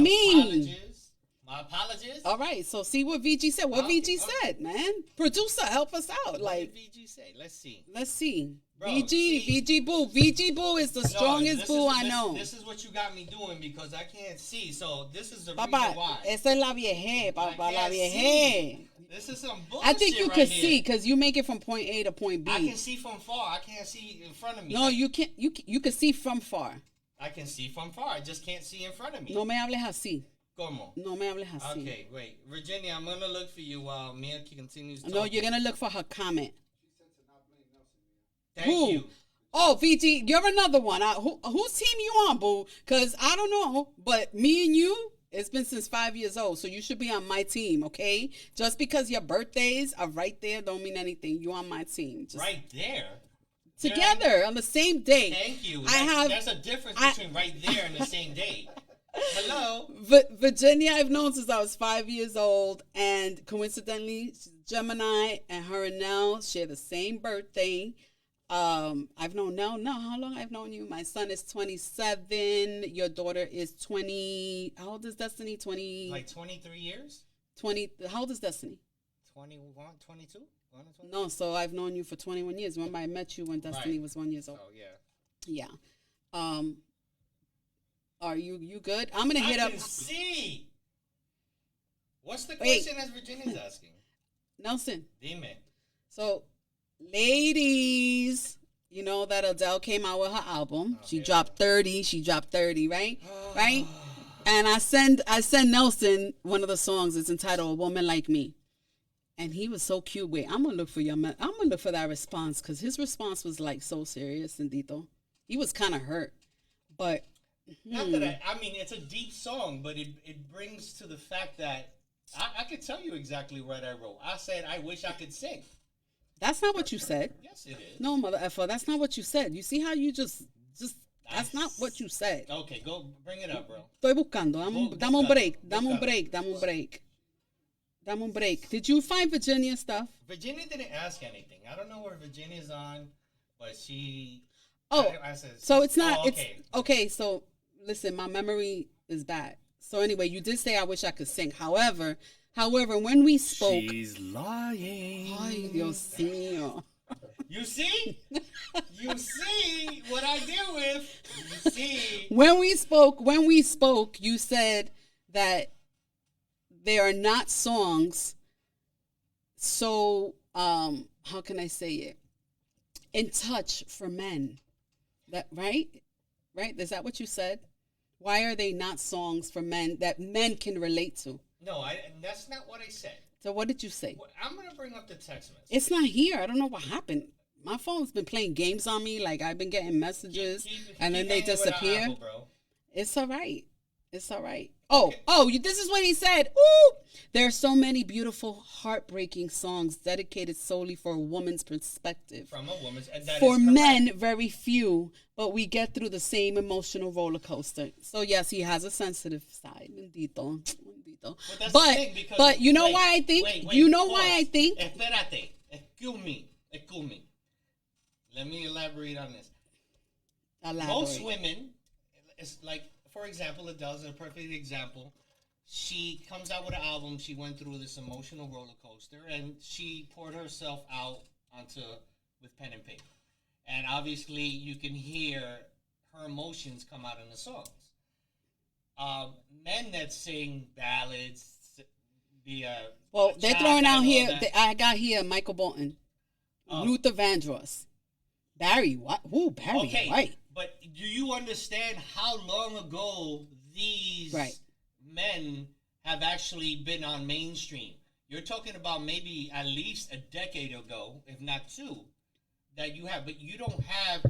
My apologies. All right, so see what VG said. What Okay, VG said, man. Producer, help us out. What Like, did VG say? Let's see. let's see. Bro, VG, see? VG Boo. VG Boo is the strongest this boo is- I this- know. This is what you got me doing because I can't see. So this is the Papá, reason why. esa es la vieje, I papá, la can't vieje. see. This is some bullshit. I think you right could here. see because you make it from point A to point B. I can see from far. I can't see in front of me. No, you can't. You can see from far. I can see from far. I just can't see in front of me. No me hables así. Como? No me hables así. Okay, wait. Virginia, I'm going to look for you while Mia continues talking. No, you're gonna look for her comment. Thank Who? you. Oh, VG, you're another one. Whose team you on, boo? Because I don't know, but me and you, it's been since 5 years old, so you should be on my team, okay? Just because your birthdays are right there don't mean anything. You on my team. Just Right there. together on the same day. Thank you. There's a difference between right there and the same day. Hello. Virginia, I've known since I was 5 years old, and coincidentally, she's Gemini, and her and Nell share the same birthday. I've known Nell. How long I've known you? My son is 27. Your daughter is 20. How old is Destiny? 20. Like 23 years? 20. How old is Destiny? 21, 22? 22? No, so I've known you for 21 years. Remember, I met you when Destiny Right. was 1 year old. Oh, yeah. Yeah. Are you good? I'm gonna hit I up can see. What's the Wait. question as Virginia's asking? Nelson. Dime. So, ladies, you know that Adele came out with her album. She dropped 30. She dropped 30, right? Right? And I send Nelson one of the songs. It's entitled "A Woman Like Me," and he was so cute. Wait, I'm gonna look for I'm gonna look for that response because his response was like so serious, and Dito. He was kind of hurt, but Not that I mean, it's a deep song, but it brings to the fact that I could tell you exactly what I wrote. I said, I wish I could sing. that's not what you said. Yes, it is. No, mother effer, that's not what you said. You see how you just that's not what you said. Okay, go bring it up, bro. Estoy buscando. Dame un break. Dame un break. Dame un break. Dame un break. Did you find Virginia stuff? Virginia didn't ask anything. I don't know where Virginia's on, but she. Oh, I said, so it's not. oh, It's okay. okay. So listen, my memory is bad. So anyway, you did say I wish I could sing. However, when we spoke, She's lying. ay Dios mío. You see? You see what I deal with? You see? When we spoke, you said that they are not songs. So how can I say it? In touch for men. That right? Is that what you said? Why are they not songs for men that men can relate to? No, that's not what I said. So what did you say? I'm going to bring up the text message. It's not here. I don't know what happened. My phone's been playing games on me. Like I've been getting messages and then they hanging with our disappear. Apple, bro. It's all right. It's all right. This is what he said. Ooh, there are so many beautiful, heartbreaking songs dedicated solely for a woman's perspective. From a woman's. And that For is correct. men, very few, but we get through the same emotional roller coaster. So yes, he has a sensitive side. Bendito. That's the thing, because- You know wait, why I think? wait, You know pause. why I think? Espérate. Excuse me. Let me elaborate on this. Most women, it's like, for example, Adele's a perfect example. She comes out with an album. She went through this emotional roller coaster, and she poured herself out with pen and paper. And obviously, you can hear her emotions come out in the songs. Men that sing ballads, They're throwing out here. that. I got here Michael Bolton, Oh. Luther Vandross, Barry White. Ooh, Barry Okay, White. but do you understand how long ago these Right. men have actually been on mainstream. You're talking about maybe at least a decade ago, if not two, that you have. But you don't have.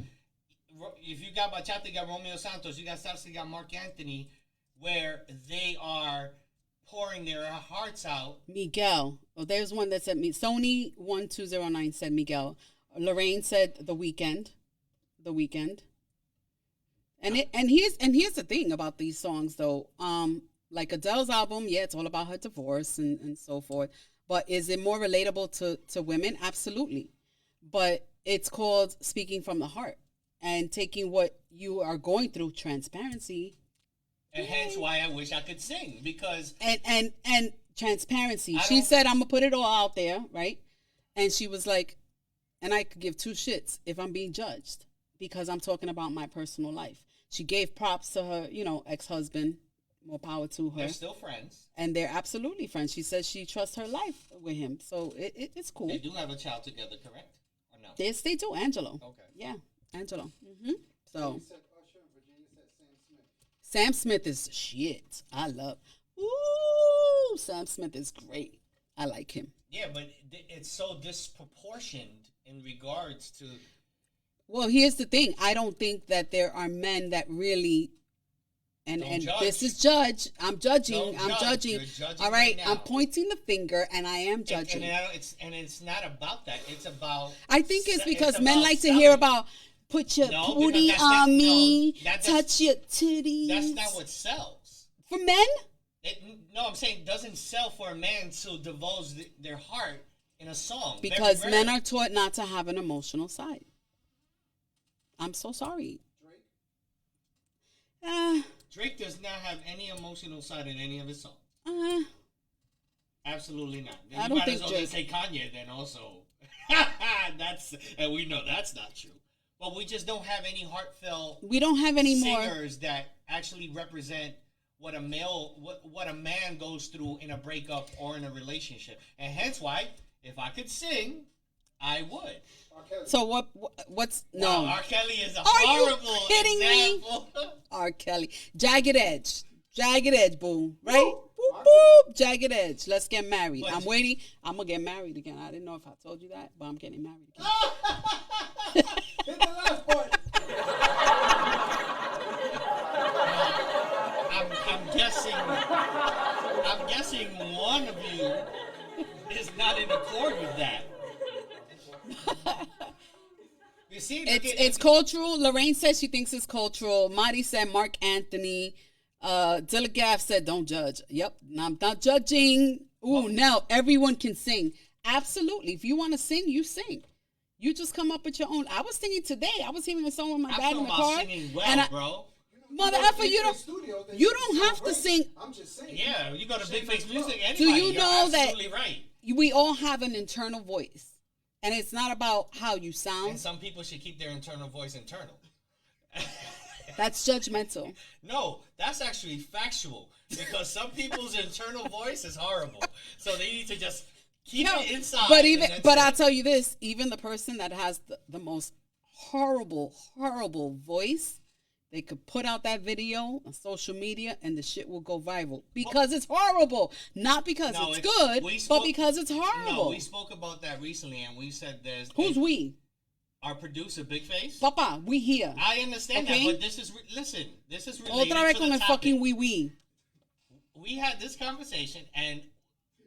If you got bachata, you got Romeo Santos. You got salsa, you got Mark Anthony, where they are pouring their hearts out. Miguel. Oh, there's one that said me. Sony 1209 said Miguel. Lorraine said The Weekend. The Weekend. And here's the thing about these songs though. Like Adele's album, yeah, it's all about her divorce and so forth. But is it more relatable to women? Absolutely. But it's called Speaking from the Heart and taking what you are going through, transparency. And hence why I wish I could sing, because And transparency. She said, I'm gonna put it all out there, right? And she was like, and I could give two shits if I'm being judged because I'm talking about my personal life. She gave props to her, ex-husband. More power to her. they're still friends. And they're absolutely friends. She says she trusts her life with him. So it's cool. They do have a child together, correct? Or no? Yes, they do. Angelo. Okay. Yeah, Angelo. So You said Usher, and Virginia said Sam Smith. Sam Smith is shit. I love. Ooh, Sam Smith is great. I like him. Yeah, but it's so disproportioned in regards to. Well, here's the thing. I don't think that there are men that really. And Don't this judge. is judge. I'm judging. Don't I'm judge. judging. You're judging All right. right now. I'm pointing the finger, and I am judging. And it's not about that. It's about. I think it's because it's men about like to selling. hear about put your No, booty because that's not- on me, no, that's- touch your titties. That's not what sells. For men. No, I'm saying it doesn't sell for a man to divulge their heart in a song. Because Very men rare. are taught not to have an emotional side. I'm so sorry. Drake. Drake does not have any emotional side in any of his songs. Absolutely not. I You don't might think as well Drake- just say Kanye then also. And we know that's not true. But we just don't have any heartfelt We don't have any more. singers that actually represent what a man goes through in a breakup or in a relationship. And hence why, if I could sing, I would. R. Kelly. So what's no? Wow, R. Kelly is a Are you horrible kidding me? example. R. Kelly. Jagged Edge, boo. Right? Boop, Mark boop. Jagged Edge. Let's get married. But- I'm waiting. I'm going to get married again. I didn't know if I told you that, but I'm getting married again. Hit the last part. I'm guessing one of you is not in accord with that. You see, look at- It's cultural. Lorraine says she thinks it's cultural. Marty said Mark Anthony. Dilla Gaff said don't judge. Yep, I'm not judging. Ooh, now everyone can sing. Absolutely. If you want to sing, you sing. You just come up with your own. I was singing today. I was singing a song with my I'm dad talking in the about car. singing well, and bro. Mother You know, effer, you in don't. the studio, they you say don't sound have to great. sing. I'm just saying. Yeah, you go to Big Shame Face on Music. you. Anybody, Do you you're know that- absolutely right. We all have an internal voice, and it's not about how you And sound. some people should keep their internal voice internal. That's judgmental. No, that's actually factual because some people's internal voice is horrible. So they need to just keep it inside. But and that's but it. I'll tell you this: even the person that has the most horrible voice, they could put out that video on social media and the shit will go viral because it's horrible, not because No, it's it's- good, we but spoke- because it's horrible. No, we spoke about that recently, and we said Who's we? our producer, Big Face. Papa, we here. I understand Okay. that, but this is this is related Otra vez to con the el topic. fucking we. We had this conversation, and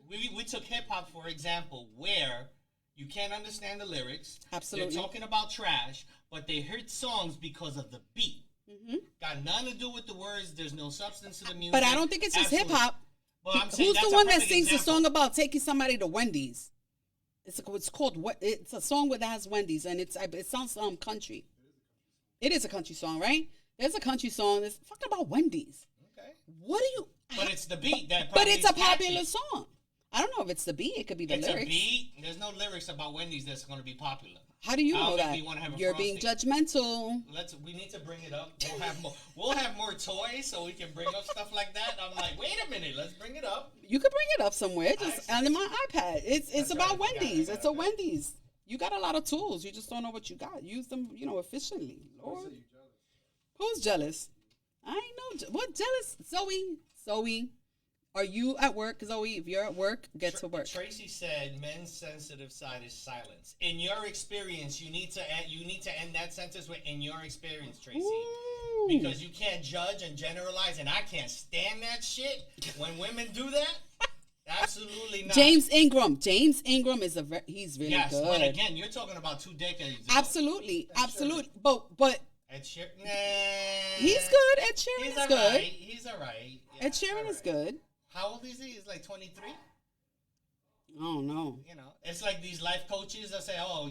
we took hip hop for example, where you can't understand the lyrics. Absolutely. They're talking about trash, but they hit songs because of the beat. Got nothing to do with the words. There's no substance to the music. But I don't think it's just hip Absolutely. hop. Well, I'm saying Who's that's the a one that perfect sings a example. song about taking somebody to Wendy's? It's called what? It's a song that has Wendy's, and it sounds country. It is a country song, right? There's a country song that's fucking about Wendy's. Okay. What do you? But it's the beat that. But probably it's a is catchy. popular song. I don't know if it's the beat. It could be the It's lyrics. a beat. There's no lyrics about Wendy's that's going to be popular. How do you I don't know think that? we wanna have a You're being frosty. judgmental. We need to bring it up. We'll have more toys so we can bring up stuff like that. I'm like, wait a minute, let's bring it up. You could bring it up somewhere, just I see. under my iPad. It's That's about right. Wendy's. Got it. It's a Wendy's. You got a lot of tools. You just don't know what you got. Use them, efficiently. Lord. Who's jealous? I ain't know. What jealous? Zoe. Are you at work, Zoe? If you're at work, get to work. Tracy said, "Men's sensitive side is silence." In your experience, you need to end that sentence with "in your experience," Tracy, Ooh. because you can't judge and generalize, and I can't stand that shit when women do that. Absolutely not. James Ingram. James Ingram is he's really yes, good. but again, you're talking about 2 decades ago. Absolutely, absolutely. But Ed Sheeran, he's good. Ed Sheeran He's is all good. right. He's all right. Yeah, Ed Sheeran all is right. good. How old is he? He's like 23. Oh no. You know, it's like these life coaches that say, "Oh,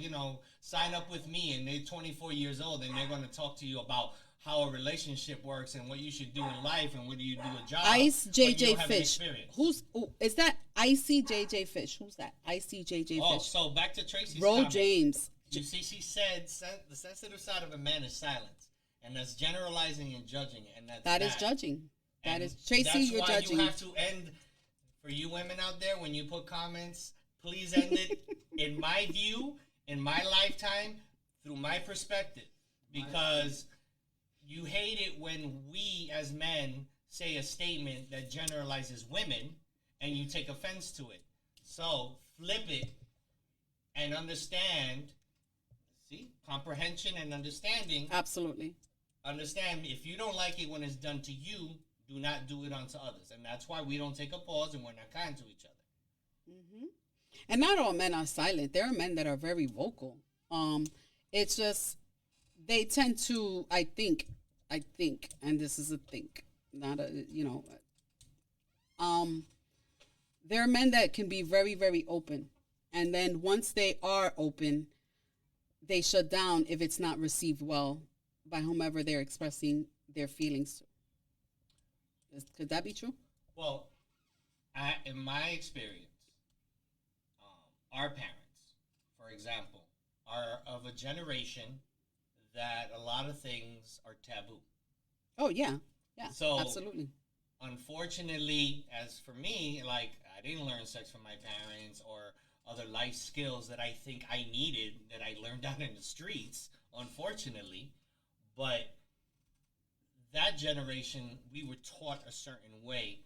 sign up with me," and they're 24 years old, and they're going to talk to you about how a relationship works and what you should do in life and whether you do a job. Ice but you JJ don't have an Fish. experience. Is that Icy JJ Fish? Who's that? Icy JJ Oh, Fish. so back to Tracy's Roll comment. James. You see, she said the sensitive side of a man is silence, and that's generalizing and judging, and that's That is bad. judging. That And is Tracy. That's You're why judging. you have to end. For you women out there, when you put comments, please end it in my view, in my lifetime, through my perspective, because you hate it when we as men say a statement that generalizes women, and you take offense to it. So flip it and understand. See, comprehension and understanding. Absolutely. Understand, if you don't like it when it's done to you, do not do it unto others. And that's why we don't take a pause and we're not kind to each other. And not all men are silent. There are men that are very vocal. It's just they tend to. I think, and this is a think, not a there are men that can be very, very open, and then once they are open, they shut down if it's not received well by whomever they're expressing their feelings to. Could that be true? Well, in my experience, our parents, for example, are of a generation that a lot of things are taboo. Oh yeah, So- absolutely. Unfortunately, as for me, like, I didn't learn sex from my parents or other life skills that I think I needed that I learned out in the streets, unfortunately. But that generation, we were taught a certain way.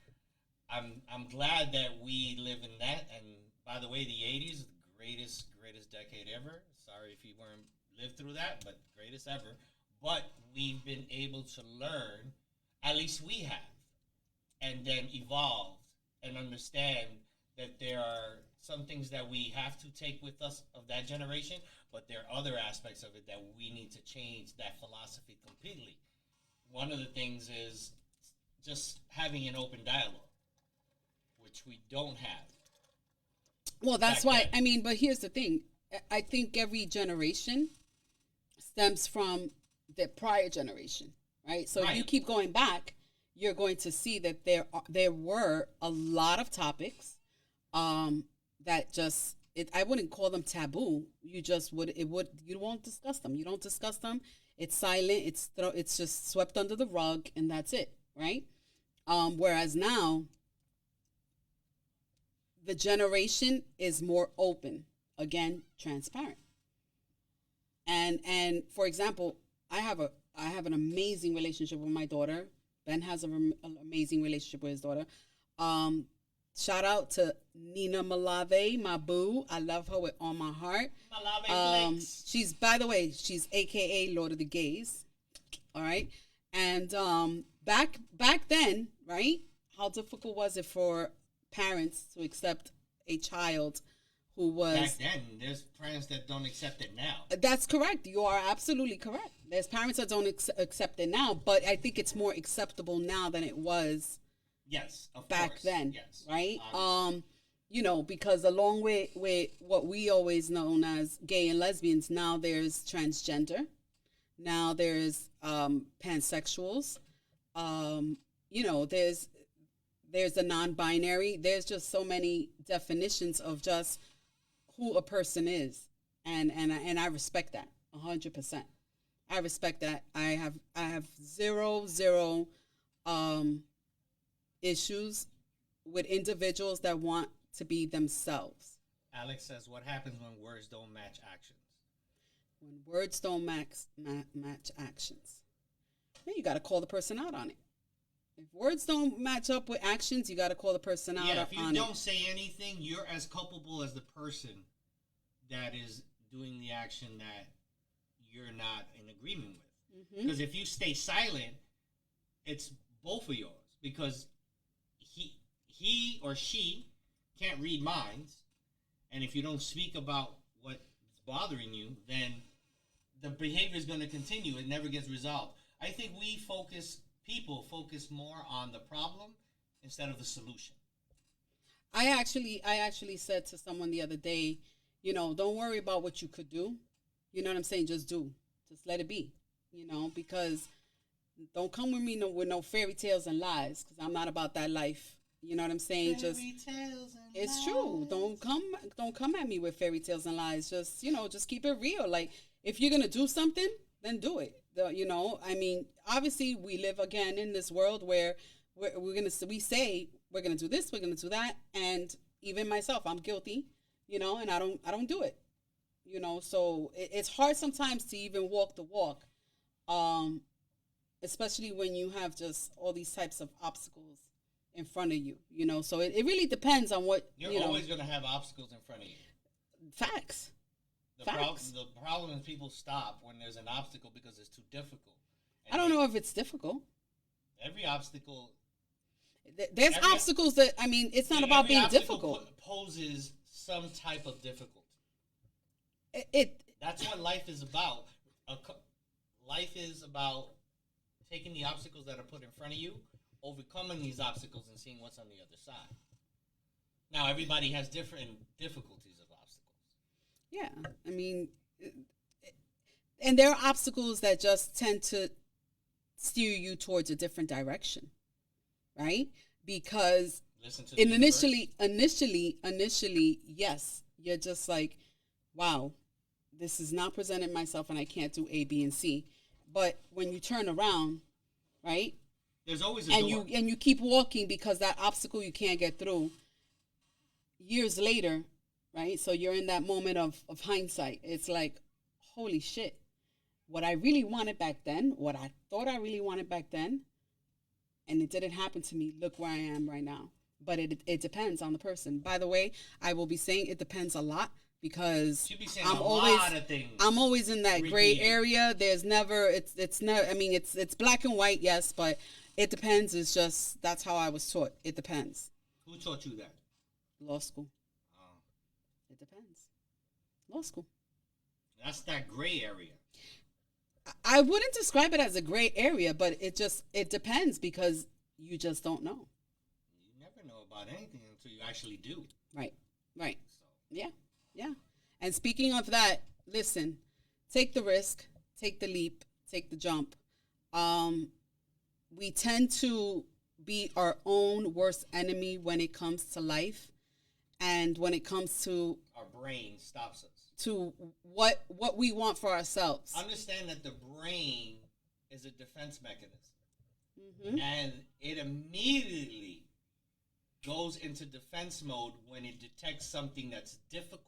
I'm glad that we live in that. And by the way, the 80s, the greatest decade ever. Sorry if you weren't lived through that, but greatest ever. But we've been able to learn, at least we have, and then evolve and understand that there are some things that we have to take with us of that generation, but there are other aspects of it that we need to change that philosophy completely. One of the things is just having an open dialogue, which we don't have. Well, that's back why, then. I mean, but here's the thing. I think every generation stems from the prior generation, right? So if you Right. keep going back, you're going to see that there were a lot of topics that just I wouldn't call them taboo. You just you won't discuss them. You don't discuss them. It's silent. It's just swept under the rug, and that's it, right? Whereas now, the generation is more open, again, transparent. And for example, I have an amazing relationship with my daughter. Ben has an amazing relationship with his daughter. Shout out to Nina Malave, my boo. I love her with all my heart. Malave Flex. She's, by the way, she's AKA Lord of the Gays. All right. And back then, right? How difficult was it for parents to accept a child who was Back then, there's parents that don't accept it now. That's correct. You are absolutely correct. There's parents that don't accept it now, but I think it's more acceptable now than it was Yes, of back course. then, Yes, right? obviously. Because along with what we always known as gay and lesbians, now there's transgender, now there's pansexuals, there's the non-binary. There's just so many definitions of just who a person is, and I respect that 100%. I respect that. I have zero issues with individuals that want to be themselves. Alex says, what happens when words don't match actions? When words don't match actions, then you got to call the person out on it. If words don't match up with actions, you got to call the person out Yeah, if you on don't it. say anything, you're as culpable as the person that is doing the action that you're not in agreement with. Mm-hmm. Because if you stay silent, it's both of yours. Because he or she can't read minds, and if you don't speak about what's bothering you, then the behavior is going to continue. It never gets resolved. I think people focus more on the problem instead of the solution. I actually said to someone the other day, don't worry about what you could do. You know what I'm saying? Just do. Just let it be. Because don't come with me with no fairy tales and lies, because I'm not about that life. You know what I'm saying? It's true. Don't come at me with fairy tales and lies. Just keep it real. Like, if you're gonna do something, then do it. I mean, obviously we live again in this world where we say we're gonna do this, we're gonna do that, and even myself, I'm guilty, and I don't do it. So it's hard sometimes to even walk the walk, especially when you have just all these types of obstacles in front of you. So it really depends on what You're always going to have obstacles in front of you. Facts. The Facts. problem is people stop when there's an obstacle because it's too difficult. And I don't know if it's difficult. Every obstacle. There's obstacles that, it's not about being difficult. Poses some type of difficulty. It That's what life is about. Life is about taking the obstacles that are put in front of you, overcoming these obstacles, and seeing what's on the other side. Now, everybody has different difficulties of obstacles. Yeah, and there are obstacles that just tend to steer you towards a different direction, right? Because Listen to the initially, yes, you're just like, wow, this is not presenting myself, and I can't do A, B, and C. But when you turn around, right, There's always a and door. you keep walking because that obstacle you can't get through, years later, right? So you're in that moment of hindsight. It's like, holy shit, what I really wanted back then, what I thought I really wanted back then, and it didn't happen to me. Look where I am right now. But it depends on the person. By the way, I will be saying it depends a lot, because She'll be saying I'm a always lot of things. I'm always in that gray Repeating. area. There's never it's never, it's black and white, yes, but it depends. It's just, that's how I was taught. It depends. Who taught you that? Law school. Oh, It depends. Law school. that's that gray area. I wouldn't describe it as a gray area, but it depends, because you just don't know. You never know about anything until you actually do. Right. Right. So, Yeah. Yeah. And speaking of that, listen, take the risk, take the leap, take the jump. We tend to be our own worst enemy when it comes to life, and when it comes to our brain stops us. what we want for ourselves. Understand that the brain is a defense mechanism. Mhm. And it immediately goes into defense mode when it detects something that's difficult.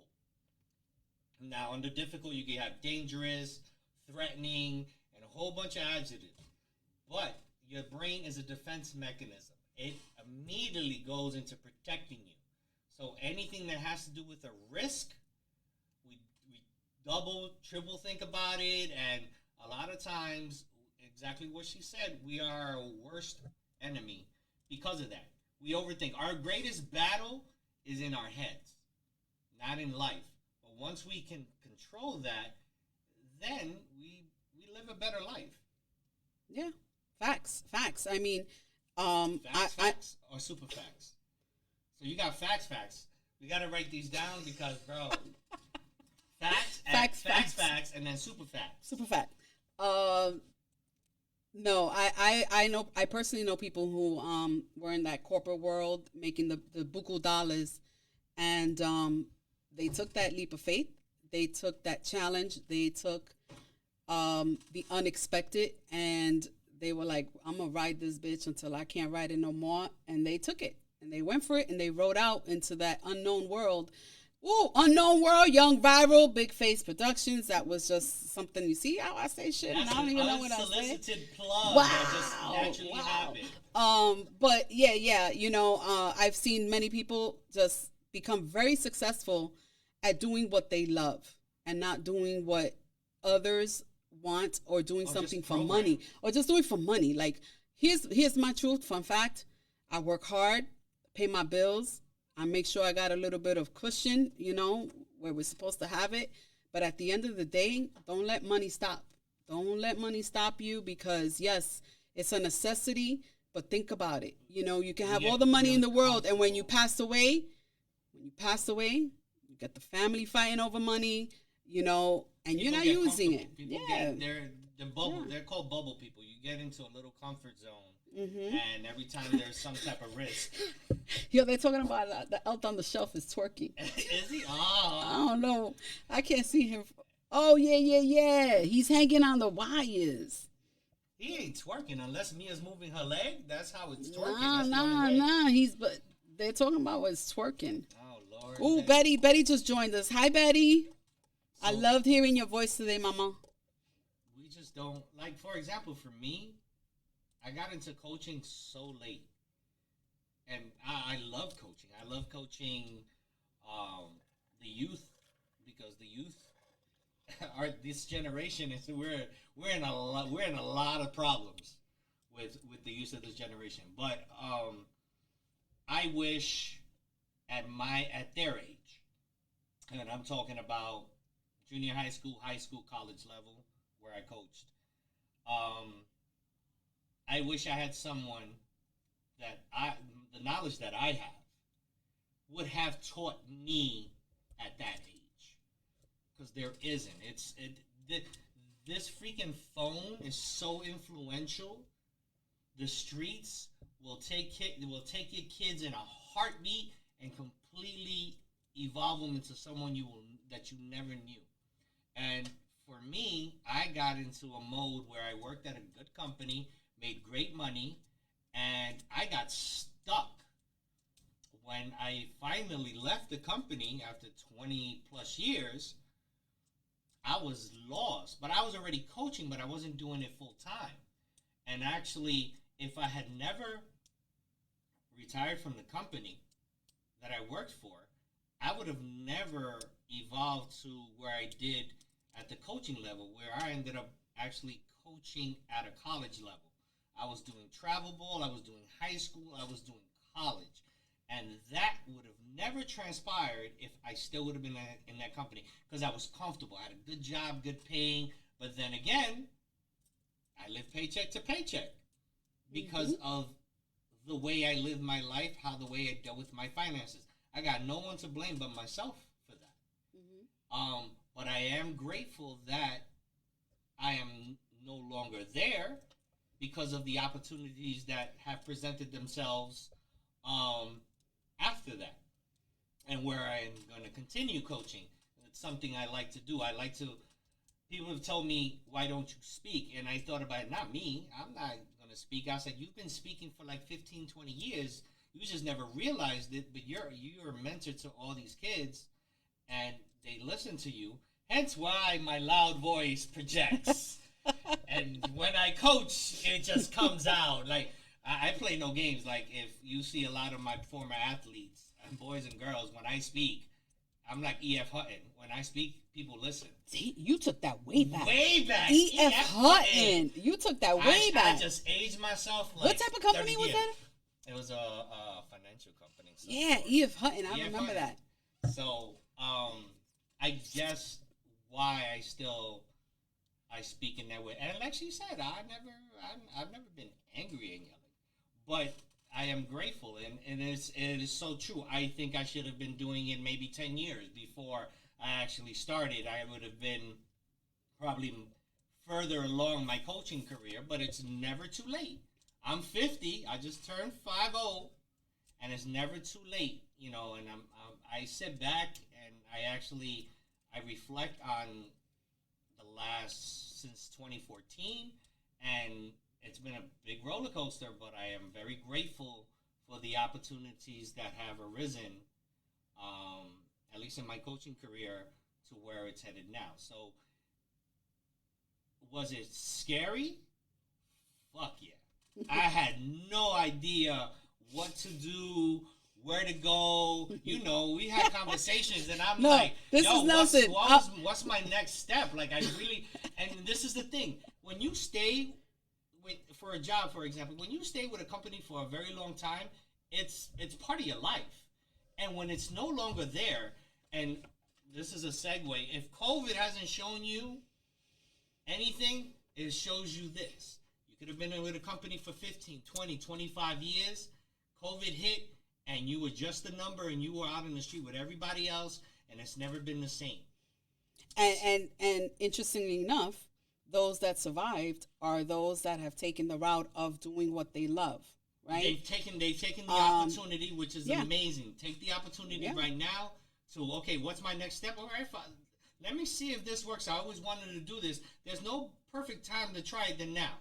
Now, under difficult, you can have dangerous, threatening, and a whole bunch of adjectives. But your brain is a defense mechanism. It immediately goes into protecting you. So anything that has to do with a risk, we double, triple think about it, and a lot of times, exactly what she said, we are our worst enemy because of that. We overthink. Our greatest battle is in our heads, not in life. But once we can control that, then we live a better life. Yeah. Facts. Facts. Facts or super facts. So you got facts. We got to write these down because, bro, facts, and then super facts. Super fact. No, I know, I personally know people who were in that corporate world making the buku dollars, and they took that leap of faith. They took that challenge. They took the unexpected, and they were like, I'm gonna ride this bitch until I can't ride it no more. And they took it, and they went for it, and they rode out into that unknown world, Ooh, Unknown World, Young Viral, Big Face Productions. That was just something. You see how I say shit and That's I don't an even know what I say. unsolicited plug Wow, that just naturally happened. But yeah, I've seen many people just become very successful at doing what they love and not doing what others want or doing Or something just for program. money or just doing for money. Like here's my truth, fun fact. I work hard, pay my bills. I make sure I got a little bit of cushion, where we're supposed to have it. But at the end of the day, don't let money stop. Don't let money stop you because yes, it's a necessity, but think about it. You can have get all the money in really the world, and when you pass away, you get the family fighting over money, and you're People not get using it. comfortable. People Yeah. get they're bubble. Yeah. They're called bubble people. You get into a little comfort zone, Mm-hmm. and every time there's some type of risk, Yo, they're talking about the elf on the shelf is twerking. is he? I Oh, don't know. I can't see him. Oh, yeah. He's hanging on the wires. he ain't twerking unless Mia's moving her leg. That's how it's twerking. Nah, That's the only way. But they're talking about what's twerking. Oh Lord. Ooh, That- Betty just joined us. Hi, Betty. I So- loved hearing your voice today, Mama. we just don't like. For example, for me, I got into coaching so late, and I love coaching. I love coaching the youth because the youth are this generation is we're in a lot of problems with the youth of this generation. But I wish at their age, and I'm talking about junior high school, college level where I coached. I wish I had someone that the knowledge that I have would have taught me at that age, because there isn't. This freaking phone is so influential. The streets will take your kids in a heartbeat and completely evolve them into someone that you never knew. And for me, I got into a mode where I worked at a good company, made great money, and I got stuck. When I finally left the company after 20 plus years, I was lost. But I was already coaching, but I wasn't doing it full time. And actually, if I had never retired from the company that I worked for, I would have never evolved to where I did at the coaching level, where I ended up actually coaching at a college level. I was doing travel ball, I was doing high school, I was doing college. And that would have never transpired if I still would have been in that company, because I was comfortable. I had a good job, good paying. But then again, I lived paycheck to paycheck because of the way I lived my life, the way I dealt with my finances. I got no one to blame but myself for that. But I am grateful that I am no longer there because of the opportunities that have presented themselves after that, and where I am going to continue coaching. It's something I like to do. People have told me, why don't you speak? And I thought about it, not me. I'm not going to speak. I said, you've been speaking for like 15, 20 years. You just never realized it, but you're a mentor to all these kids, and they listen to you. Hence why my loud voice projects. And when I coach, it just comes out. Like, I play no games. Like, if you see a lot of my former athletes, and boys and girls, when I speak, I'm like E.F. Hutton. When I speak, people listen. See, you took that way back. Way back. E.F. Hutton. You took that way back. I just aged myself like What type of company 30 was years. that? It was a financial company. So. Yeah, E.F. Hutton. I E.F. remember Hutton. that. So, I guess why I speak in that way. And like she said, I've never been angry and yelling, but I am grateful, and it is so true. I think I should have been doing it maybe 10 years before I actually started. I would have been probably further along my coaching career, but it's never too late. I'm 50. I just turned 50, and it's never too late, And I sit back and I reflect on the last since 2014, and it's been a big roller coaster. But I am very grateful for the opportunities that have arisen, at least in my coaching career, to where it's headed now. So, was it scary? Fuck yeah. I had no idea what to do, where to go. You know, we had conversations, and I'm No, like, this yo, is Nelson. what's my next step? Like, I really, and this is the thing. When you stay for a job, for example, when you stay with a company for a very long time, it's part of your life. And when it's no longer there, and this is a segue, if COVID hasn't shown you anything, it shows you this. You could have been with a company for 15, 20, 25 years. COVID hit, and you were just a number, and you were out in the street with everybody else, and it's never been the same. And interestingly enough, those that survived are those that have taken the route of doing what they love, right? They've taken the opportunity, which is yeah. amazing. Take the opportunity right now to, okay, what's my next step? All right, fine. Let me see if this works. I always wanted to do this. There's no perfect time to try it than now,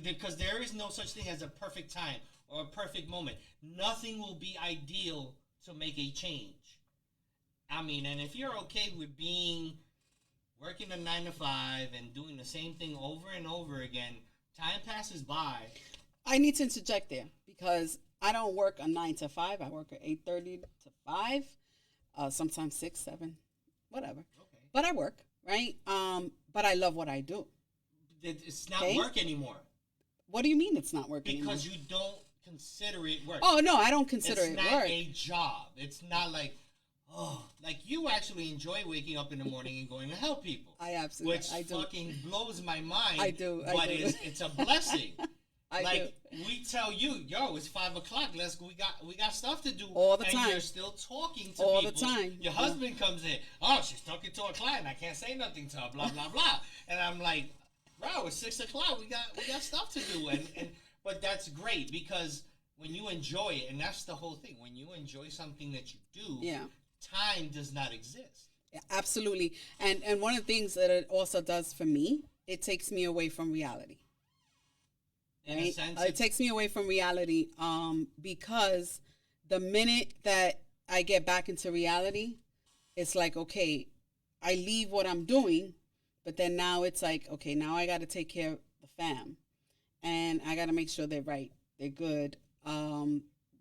because there is no such thing as a perfect time or a perfect moment. Nothing will be ideal to make a change. I mean, and if you're okay with working a 9 to 5 and doing the same thing over and over again, time passes by. I need to interject there because I don't work a 9 to 5. I work at 8:30 to 5, sometimes 6, 7, whatever. Okay. But I work, right? But I love what I do. It's not Okay. work anymore. What do you mean it's not working Because anymore? you don't consider it work. Oh, no, I don't consider it's it not work. a job. It's not like, like you actually enjoy waking up in the morning and going to help people. I absolutely Which I do. fucking blows my mind. I do. But it's a blessing. I like do. we tell you, yo, it's 5 o'clock. We got stuff to do All the and time. You're still talking to All the people. time. Your husband comes in. Oh, she's talking to a client. I can't say nothing to her. Blah blah blah. And I'm like, bro, it's 6 o'clock. We got stuff to do. And but that's great because when you enjoy it, and that's the whole thing. When you enjoy something that you do, Yeah. time does not exist. Yeah, absolutely. And one of the things that it also does for me, it takes me away from reality. In a Right? sense, It takes me away from reality because the minute that I get back into reality, it's like, okay, I leave what I'm doing, but then now it's like, okay, now I got to take care of the fam. And I got to make sure they're right, they're good.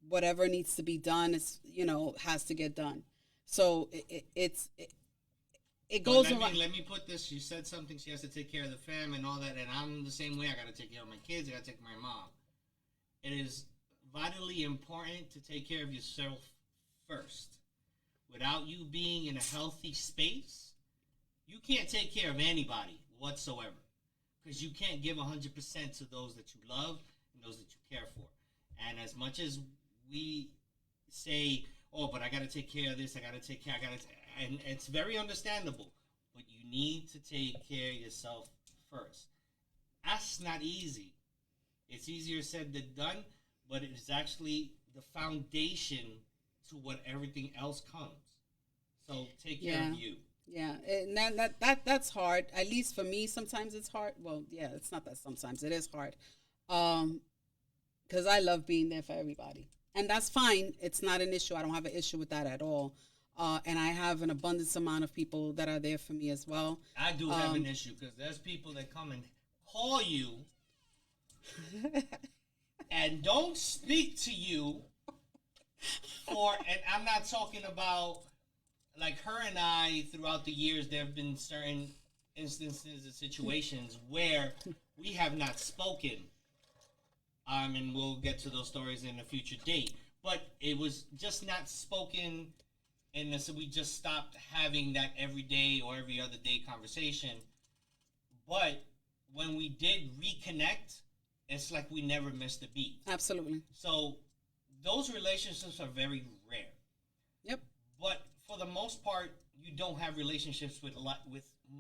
Whatever needs to be done is, has to get done. So it goes around. Let me put this. She said something. She has to take care of the fam and all that, and I'm the same way. I got to take care of my kids. I got to take care of my mom. It is vitally important to take care of yourself first. Without you being in a healthy space, you can't take care of anybody whatsoever, because you can't give 100% to those that you love and those that you care for. And as much as we say, oh, but I got to take care of this, and it's very understandable, but you need to take care of yourself first. That's not easy. It's easier said than done, but it is actually the foundation to what everything else comes. So take care of you. Yeah, and that's hard. At least for me, sometimes it's hard. Well, yeah, it's not that sometimes. It is hard. Because I love being there for everybody. And that's fine. It's not an issue. I don't have an issue with that at all. And I have an abundance amount of people that are there for me as well. I do have an issue because there's people that come and call you and don't speak to you and I'm not talking about, like, her and I, throughout the years, there have been certain instances and situations where we have not spoken. And we'll get to those stories in a future date. But it was just not spoken, and so we just stopped having that every day or every other day conversation. But when we did reconnect, it's like we never missed a beat. Absolutely. So those relationships are very rare. Yep. But for the most part, you don't have relationships with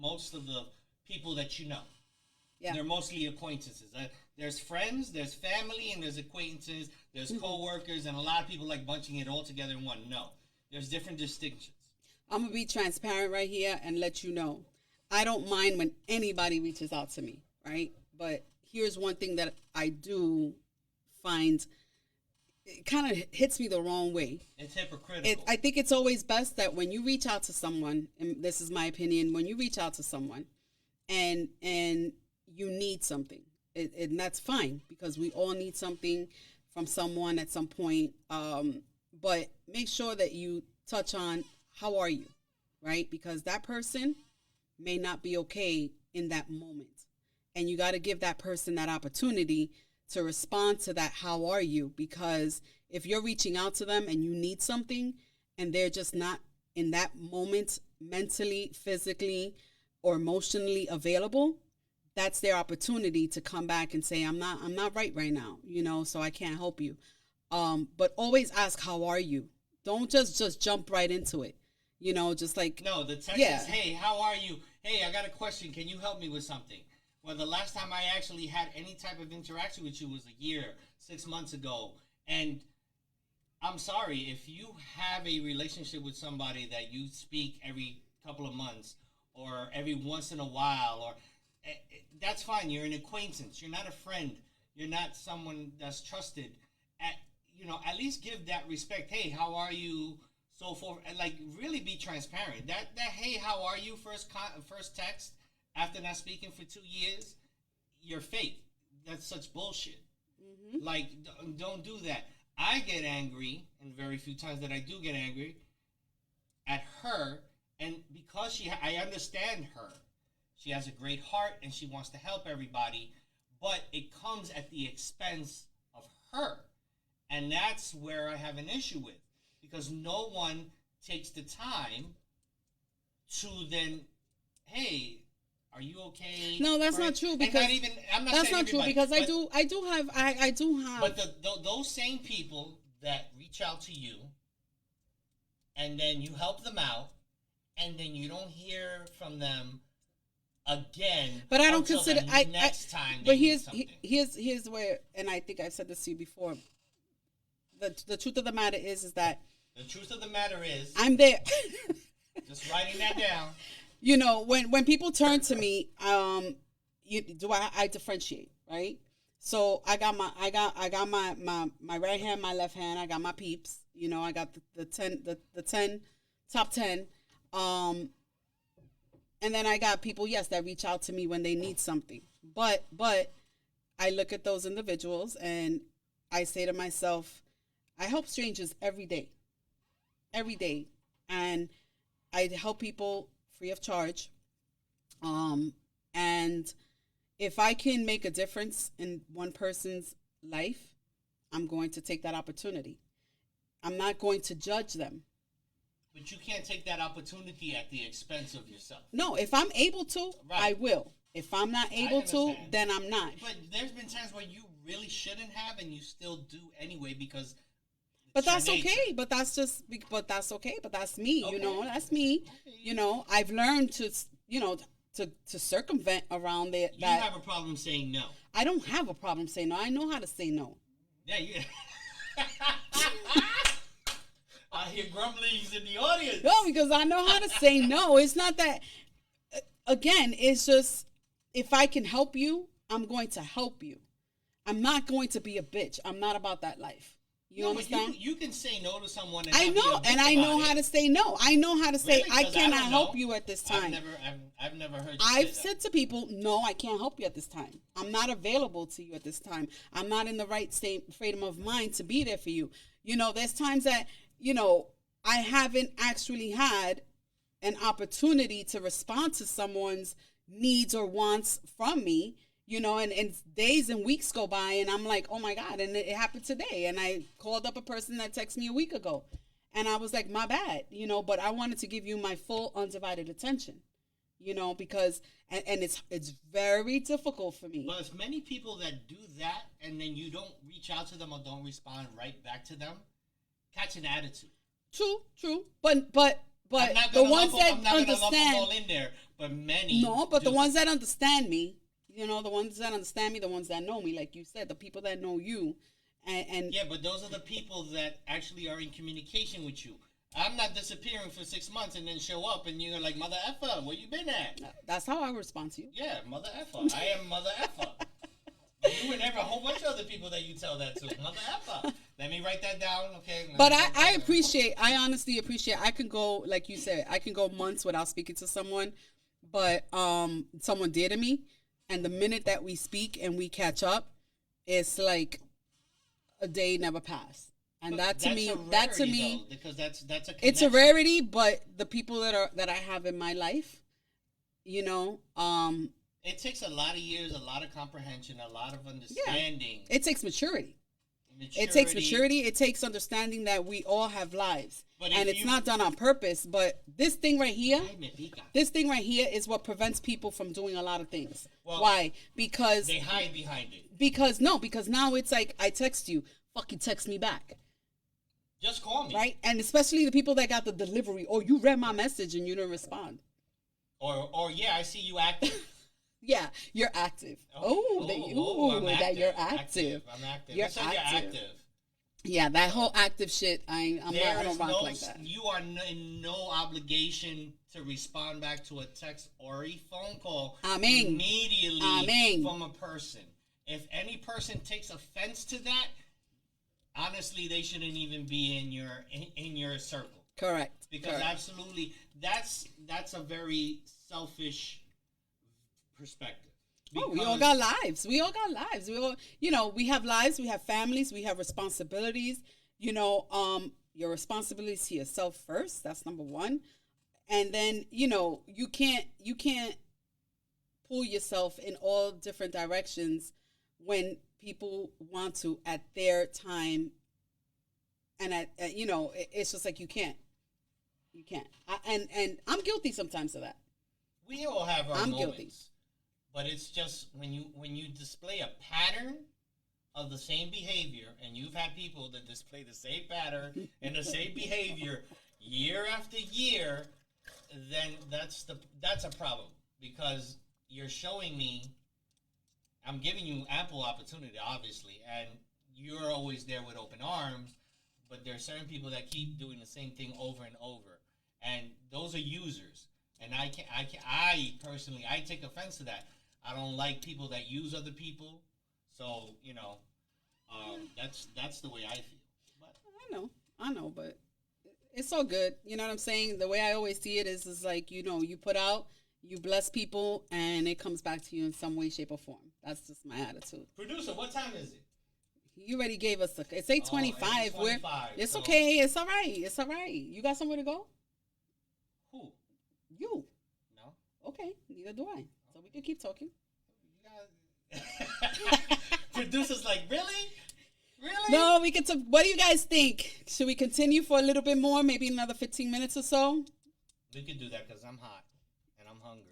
most of the people that you know. Yeah. They're mostly acquaintances. There's friends, there's family, and there's acquaintances, there's co-workers, and a lot of people like bunching it all together in one. No. There's different distinctions. I'm going to be transparent right here and let you know. I don't mind when anybody reaches out to me, right? But here's one thing that I do find it kind of hits me the wrong way. It's hypocritical. I think it's always best that when you reach out to someone, and this is my opinion, when you reach out to someone and you need something, and that's fine because we all need something from someone at some point. But make sure that you touch on how are you, right? Because that person may not be okay in that moment. And you got to give that person that opportunity to respond to that how are you, because if you're reaching out to them and you need something and they're just not in that moment mentally, physically, or emotionally available, that's their opportunity to come back and say, I'm not right now, so I can't help you. But always ask, how are you? Don't just jump right into it. Just like, no, the text yeah. is, hey, how are you? Hey, I got a question. Can you help me with something? Well, the last time I actually had any type of interaction with you was a year, 6 months ago. And I'm sorry, if you have a relationship with somebody that you speak every couple of months or every once in a while, or that's fine. You're an acquaintance. You're not a friend. You're not someone that's trusted. At least give that respect. Hey, how are you? So forth. Like, really be transparent. That hey, how are you? First text after not speaking for 2 years, you're fake. That's such bullshit. Mm-hmm. Like, don't do that. I get angry, and very few times that I do get angry at her, and because I understand her. She has a great heart, and she wants to help everybody, but it comes at the expense of her. And that's where I have an issue with, because no one takes the time to then, hey, are you okay? No, that's not true, because that's not true, because I do have. But those same people that reach out to you, and then you help them out, and then you don't hear from them again. But I don't consider next time. But here's where, and I think I've said this to you before. The truth of the matter is that the truth of the matter is I'm there. Just writing that down. When people turn to me, I differentiate, right? So I got my right hand, my left hand. I got my peeps. I got the top 10. And then I got people, yes, that reach out to me when they need something. But I look at those individuals and I say to myself, I help strangers every day. Every day. And I help people free of charge. And if I can make a difference in one person's life, I'm going to take that opportunity. I'm not going to judge them. But you can't take that opportunity at the expense of yourself. No, if I'm able to, right. I will. If I'm not able to, then I'm not. But there's been times where you really shouldn't have, and you still do anyway because. But that's okay. But that's okay. But that's me. Okay. That's me. Okay. I've learned to circumvent around it. You have a problem saying no. I don't have a problem saying no. I know how to say no. Yeah, you. I hear grumblings in the audience. No, because I know how to say no. It's not that. Again, it's just if I can help you, I'm going to help you. I'm not going to be a bitch. I'm not about that life. You understand? But you can say no to someone. And I know, and I know how to say no. I know how to say, really? I cannot help you at this time. I've never heard you I've say said to people, no, I can't help you at this time. I'm not available to you at this time. I'm not in the right frame of mind to be there for you. There's times that, I haven't actually had an opportunity to respond to someone's needs or wants from me. And days and weeks go by and I'm like, oh my God. And it happened today. And I called up a person that texted me a week ago and I was like, my bad, but I wanted to give you my full undivided attention, because, and it's very difficult for me. But as many people that do that and then you don't reach out to them or don't respond right back to them, catch an attitude. True. But the ones that understand. I'm not going to lump them all in there, but many. No, but the ones that understand me, the ones that understand me, the ones that know me, like you said, the people that know you. And yeah, but those are the people that actually are in communication with you. I'm not disappearing for 6 months and then show up and you're like, mother effer, where you been at? That's how I respond to you. Yeah, mother effer. I am mother effer. You and a whole bunch of other people that you tell that to. Mother effer. Let me write that down, okay? But I honestly appreciate, I can go, like you said, I can go months without speaking to someone, but someone dear to me, and the minute that we speak and we catch up, it's like a day never passed. And But that that's to a me, rarity, though, because that's a it's a connection. rarity, but the people that I have in my life, It takes a lot of years, a lot of comprehension, a lot of understanding. it takes maturity. It takes maturity. It takes understanding that we all have lives. But And if it's you- not done on purpose. But this thing right here, Ay, me pica. this thing right here is what prevents people from doing a lot of things. Well, Why? Because They hide behind it. because now it's like I text you, fucking text me back. Just call me. Right? And especially the people that got the delivery, or you read my message and you didn't respond. Or yeah, I see you active. Yeah, you're active. I'm that you're active. I'm active. You're It said you're active. active. Yeah, that whole active shit, I don't rock like that. You are in no obligation to respond back to a text or a phone call Amén. immediately Amén. from a person. If any person takes offense to that, honestly, they shouldn't even be in your circle. Correct. Because correct. absolutely, that's a very selfish perspective. Oh, we Because- all got lives. We all got lives. We all, we have lives. We have families. We have responsibilities. Your responsibilities to yourself first. That's number one. And then, you can't pull yourself in all different directions when people want to at their time. And it's just like you can't. You can't. And I'm guilty sometimes of that. We all have our I'm moments. guilty. But it's just when you display a pattern of the same behavior, and you've had people that display the same pattern and the same behavior year after year, then that's a problem, because you're showing me, I'm giving you ample opportunity, obviously, and you're always there with open arms, but there are certain people that keep doing the same thing over and over, and those are users. And I personally take offense to that. I don't like people that use other people. So, that's the way I feel. But I know, but it's all good. You know what I'm saying? The way I always see it is like, you put out, you bless people, and it comes back to you in some way, shape, or form. That's just my attitude. producer, what time is it? You already gave us it's 8:25. Oh, 8:25, It's so- okay. It's all right. It's all right. You got somewhere to go? Who? You. No? Okay. Neither do I. So we can keep talking. You guys... Producer's like, really? Really? No, we can talk. What do you guys think? Should we continue for a little bit more? Maybe another 15 minutes or so? We could do that because I'm hot and I'm hungry.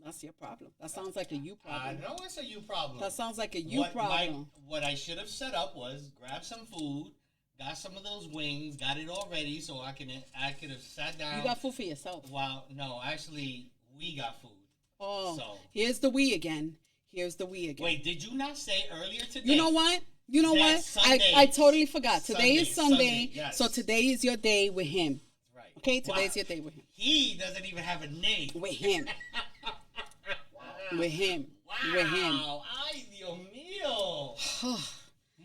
That's your problem. That sounds like a you problem. I know it's a you problem. That sounds like a you problem. What I should have set up was grab some food, got some of those wings, got it all ready, so I could have sat down. You got food for yourself. Wow, no, actually, we got food. Oh, So- here's the we again. Here's the we again. Wait, did you not say earlier today? You know what? You know what? That's Sunday. I totally forgot. Today is Sunday, Sunday, yes. so today is your day with him. Right. Okay, today's Wow. your day with him. He doesn't even have a name. With him. With him. Wow. With him. Ay, Dios mío.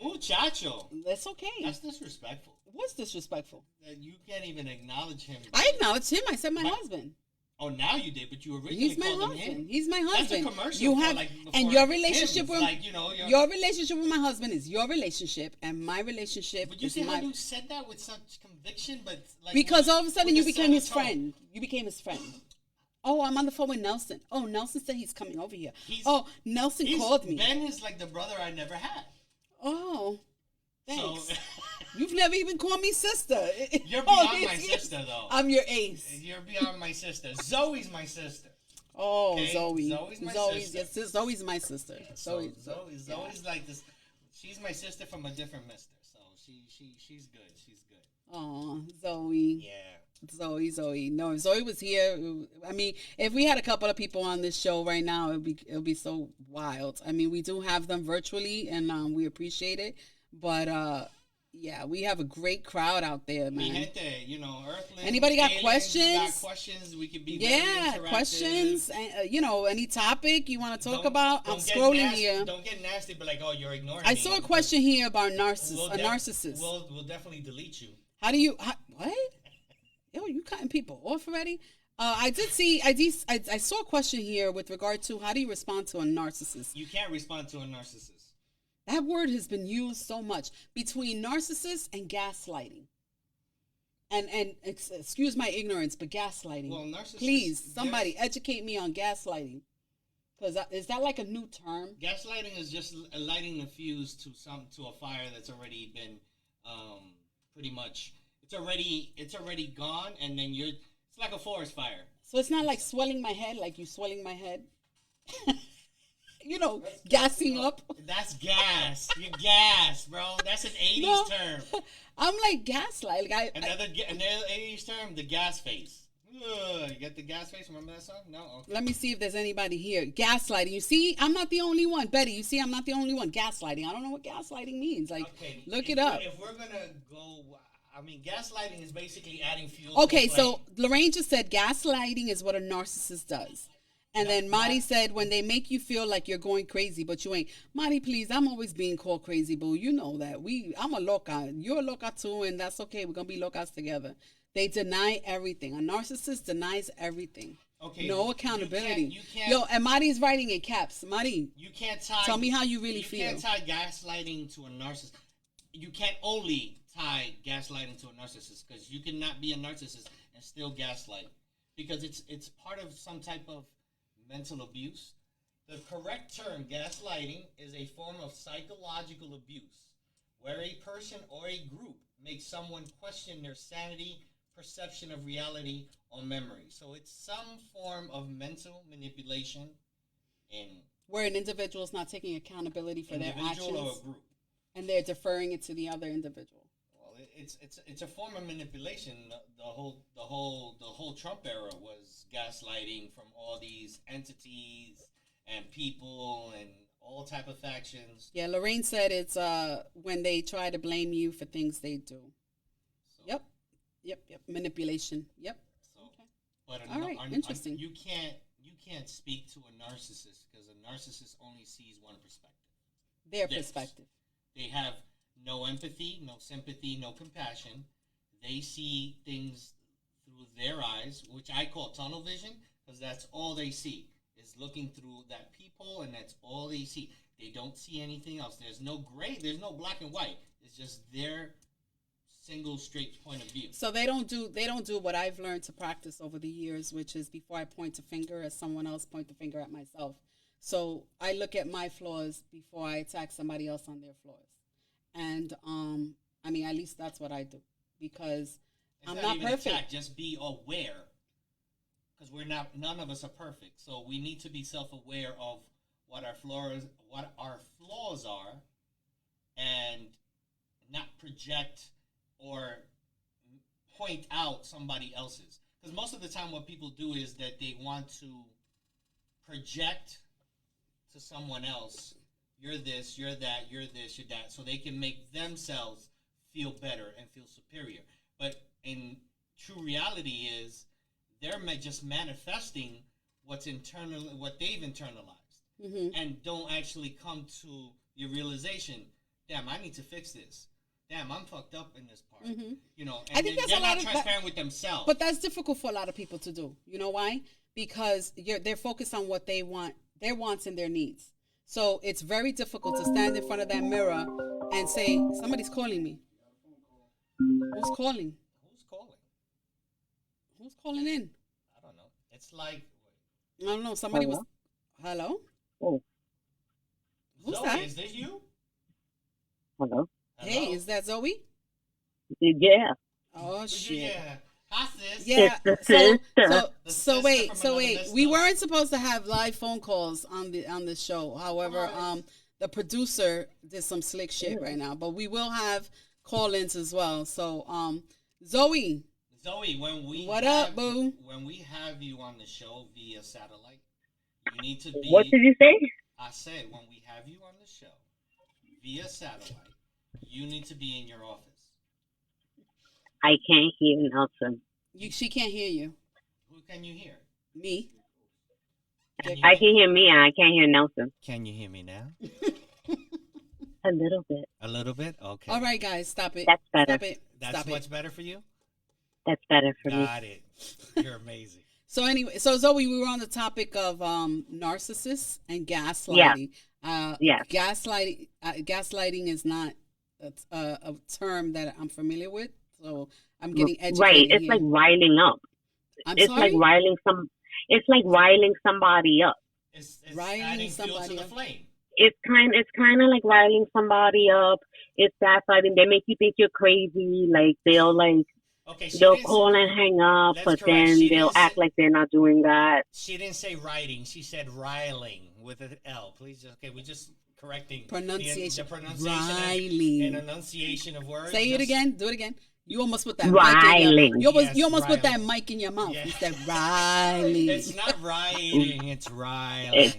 Muchacho. That's okay. That's disrespectful. What's disrespectful? That you can't even acknowledge him. I acknowledged him. I said my My- husband. Oh, now you did, but you originally He's my called him husband. him. He's my That's husband. a commercial. You for, have like, and before your relationship him. with Like, your relationship with my husband is your relationship, and my relationship But you is see how my. you said that with such conviction, but like Because all of a sudden you with became his southern tone. friend. You became his friend. Oh, I'm on the phone with Nelson. Oh, Nelson said he's coming over here. He's- Oh, Nelson called me. Ben is like the brother I never had. Oh, thanks. So You've never even called me sister. you're Oh, beyond my yes. sister, though. I'm your ace. You're beyond my sister. Zoe's my sister. Oh, Okay, Zoe. Zoe's my sister. Yes, Zoe's my sister. So Zoe. Zoe's like this. She's my sister from a different mister. So she's good. She's good. Oh, Zoe. Yeah. Zoe. No, if Zoe was here, I mean, if we had a couple of people on this show right now, it'd be so wild. I mean, we do have them virtually, and we appreciate it. But Yeah, we have a great crowd out there, Mi man. gente, you know, Earthlings. Anybody got aliens, questions? Got questions? We could be very Yeah, interactive. questions. You know, any topic you want to talk Don't- about? I'm don't get scrolling nasty, here. Don't get nasty, but like, oh, you're ignoring I me. saw a question here about a We'll narcissist. We'll definitely delete you. How do you? What? Yo, you cutting people off already? I did see. I saw a question here with regard to how do you respond to a narcissist? You can't respond to a narcissist. That word has been used so much between narcissist and gaslighting. And excuse my ignorance, but gaslighting. Well, narcissists. Please, somebody there's- educate me on gaslighting. Because is that like a new term? Gaslighting is just lighting the fuse to a fire that's already been, pretty much. It's already gone, and then it's like a forest fire. So it's not like swelling my head, like you swelling my head. You know, gassing up. That's gas. You're gas, bro. That's an 80s No. term. I'm like gaslight. Like Another 80s term, the gas face. Ugh, you get the gas face? Remember that song? No? Okay. let me see if there's anybody here. Gaslighting. You see, I'm not the only one. Betty, you see, I'm not the only one. Gaslighting. I don't know what gaslighting means. Like, Okay, look if it up. If we're going to go, I mean, gaslighting is basically adding fuel Okay, to a so flame. Lorraine just said gaslighting is what a narcissist does. And then Marty said when they make you feel like you're going crazy, but you ain't. Marty, please, I'm always being called crazy, boo. You know that. I'm a loca. You're a loca too, and that's okay. We're going to be locas together. They deny everything. A narcissist denies everything. Okay, No accountability. You can't, Yo, and Marty's writing in caps. Marty, you can't tie. tell me how you really You can't feel. tie gaslighting to a narcissist. You can't only tie gaslighting to a narcissist because you cannot be a narcissist and still gaslight because it's part of some type of mental abuse. The correct term, gaslighting, is a form of psychological abuse where a person or a group makes someone question their sanity, perception of reality, or memory. So it's some form of mental manipulation in Where an individual is not taking accountability for their individual or actions a group. and they're deferring it to the other individual. Well, it's a form of manipulation. The whole Trump era was gaslighting from all these entities and people and all type of factions. Yeah, Lorraine said it's when they try to blame you for things they do. So, Yep. Manipulation. Yep. So, Okay. but All right, interesting. You can't speak to a narcissist because a narcissist only sees one perspective. Their Theirs. perspective. They have no empathy, no sympathy, no compassion. They see things through their eyes, which I call tunnel vision, because that's all they see is looking through that peephole, and that's all they see. They don't see anything else. There's no gray. There's no black and white. It's just their single straight point of view. So they don't do what I've learned to practice over the years, which is before I point a finger at someone else, point the finger at myself. So I look at my flaws before I attack somebody else on their flaws. And I mean, at least that's what I do because It's I'm not even perfect. attack, just be aware, because none of us are perfect. So we need to be self-aware of what our flaws are, and not project or point out somebody else's. Because most of the time, what people do is that they want to project to someone else, you're this, you're that, you're this, you're that, so they can make themselves feel better and feel superior. But in true reality is they're just manifesting what they've internalized, Mm-hmm. and don't actually come to your realization. Damn, I need to fix this. Damn, I'm fucked up in this part. Mm-hmm. You know, I and think they're that's a lot not of transparent with themselves. But that's difficult for a lot of people to do. You know why? Because they're focused on what they want, their wants and their needs. So it's very difficult to stand in front of that mirror and say, somebody's calling me. Who's calling? Who's calling? Who's calling in? I don't know. It's like I don't know. Somebody was. Hello? Oh, Who's Zoe, that? is this you? hello. Hey, Hello? is that Zoe? Yeah. Oh, shit. Yeah. Hi, sis. Yeah. It's the sister. The So sister wait. from So another wait. mister. We weren't supposed to have live phone calls on the show. However, the producer did some slick shit right now. But we will have call-ins as well. So Zoe. Zoe, when we What have, up, boo? When we have you on the show via satellite, you need to be. What did you say? I said when we have you on the show via satellite, You need to be in your office. I can't hear Nelson. She can't hear you. Who can you hear? Me. I can hear me, and I can't hear Nelson. Can you hear me now? A little bit. A little bit? Okay. All right, guys, stop it. That's better. Stop it. That's Stop much it. better for you? That's better for me. Got it. You're amazing. So anyway, so Zoe, we were on the topic of narcissists and gaslighting. Yes. Gaslighting is not a term that I'm familiar with, so I'm getting educated. Right. It's here. like riling up. I'm It's sorry? like riling some. It's like riling somebody up. It's Riling adding fuel to somebody the up. flame. It's kind of like riling somebody up. It's gaslighting. They make you think you're crazy. Like they'll Okay, they'll call and hang up, That's but correct. then She they'll didn't act say- like they're not doing that. She didn't say writing. She said riling with an L. Please, okay, we're just correcting Pronunciation. the pronunciation Riling. and enunciation of words. Say it Just- again. Do it again. You almost put that Riling. mic in your, Yes, you almost put that riling. mic in your mouth. Yeah. You said riling. It's not writing. It's riling.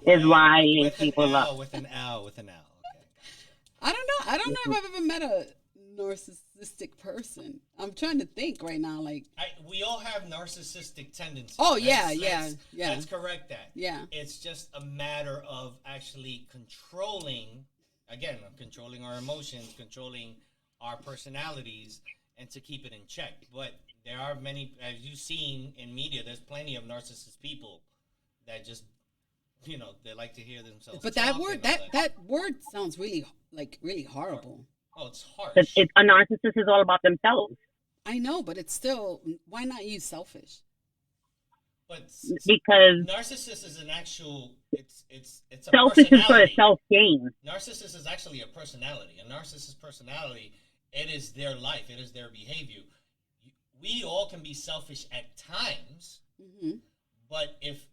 It's riling With an people L, up. with an L. With an L. Okay. I don't know if I've ever met a narcissistic person. I'm trying to think right now. Like, We all have narcissistic tendencies. Oh, yeah, Let's- yeah, let's- yeah. Let's correct that. yeah. It's just a matter of actually controlling, again, controlling our emotions, controlling our personalities, and to keep it in check. But there are many, as you've seen in media, there's plenty of narcissist people that just, they like to hear themselves. But that talk word, and all that word sounds really horrible. Oh, it's harsh. Because a narcissist is all about themselves. I know, but it's still. Why not use selfish? But Because narcissist is an actual. It's a selfish is for a personality. self gain. Narcissist is actually a personality. A narcissist personality, it is their life. It is their behavior. We all can be selfish at times, Hmm. but if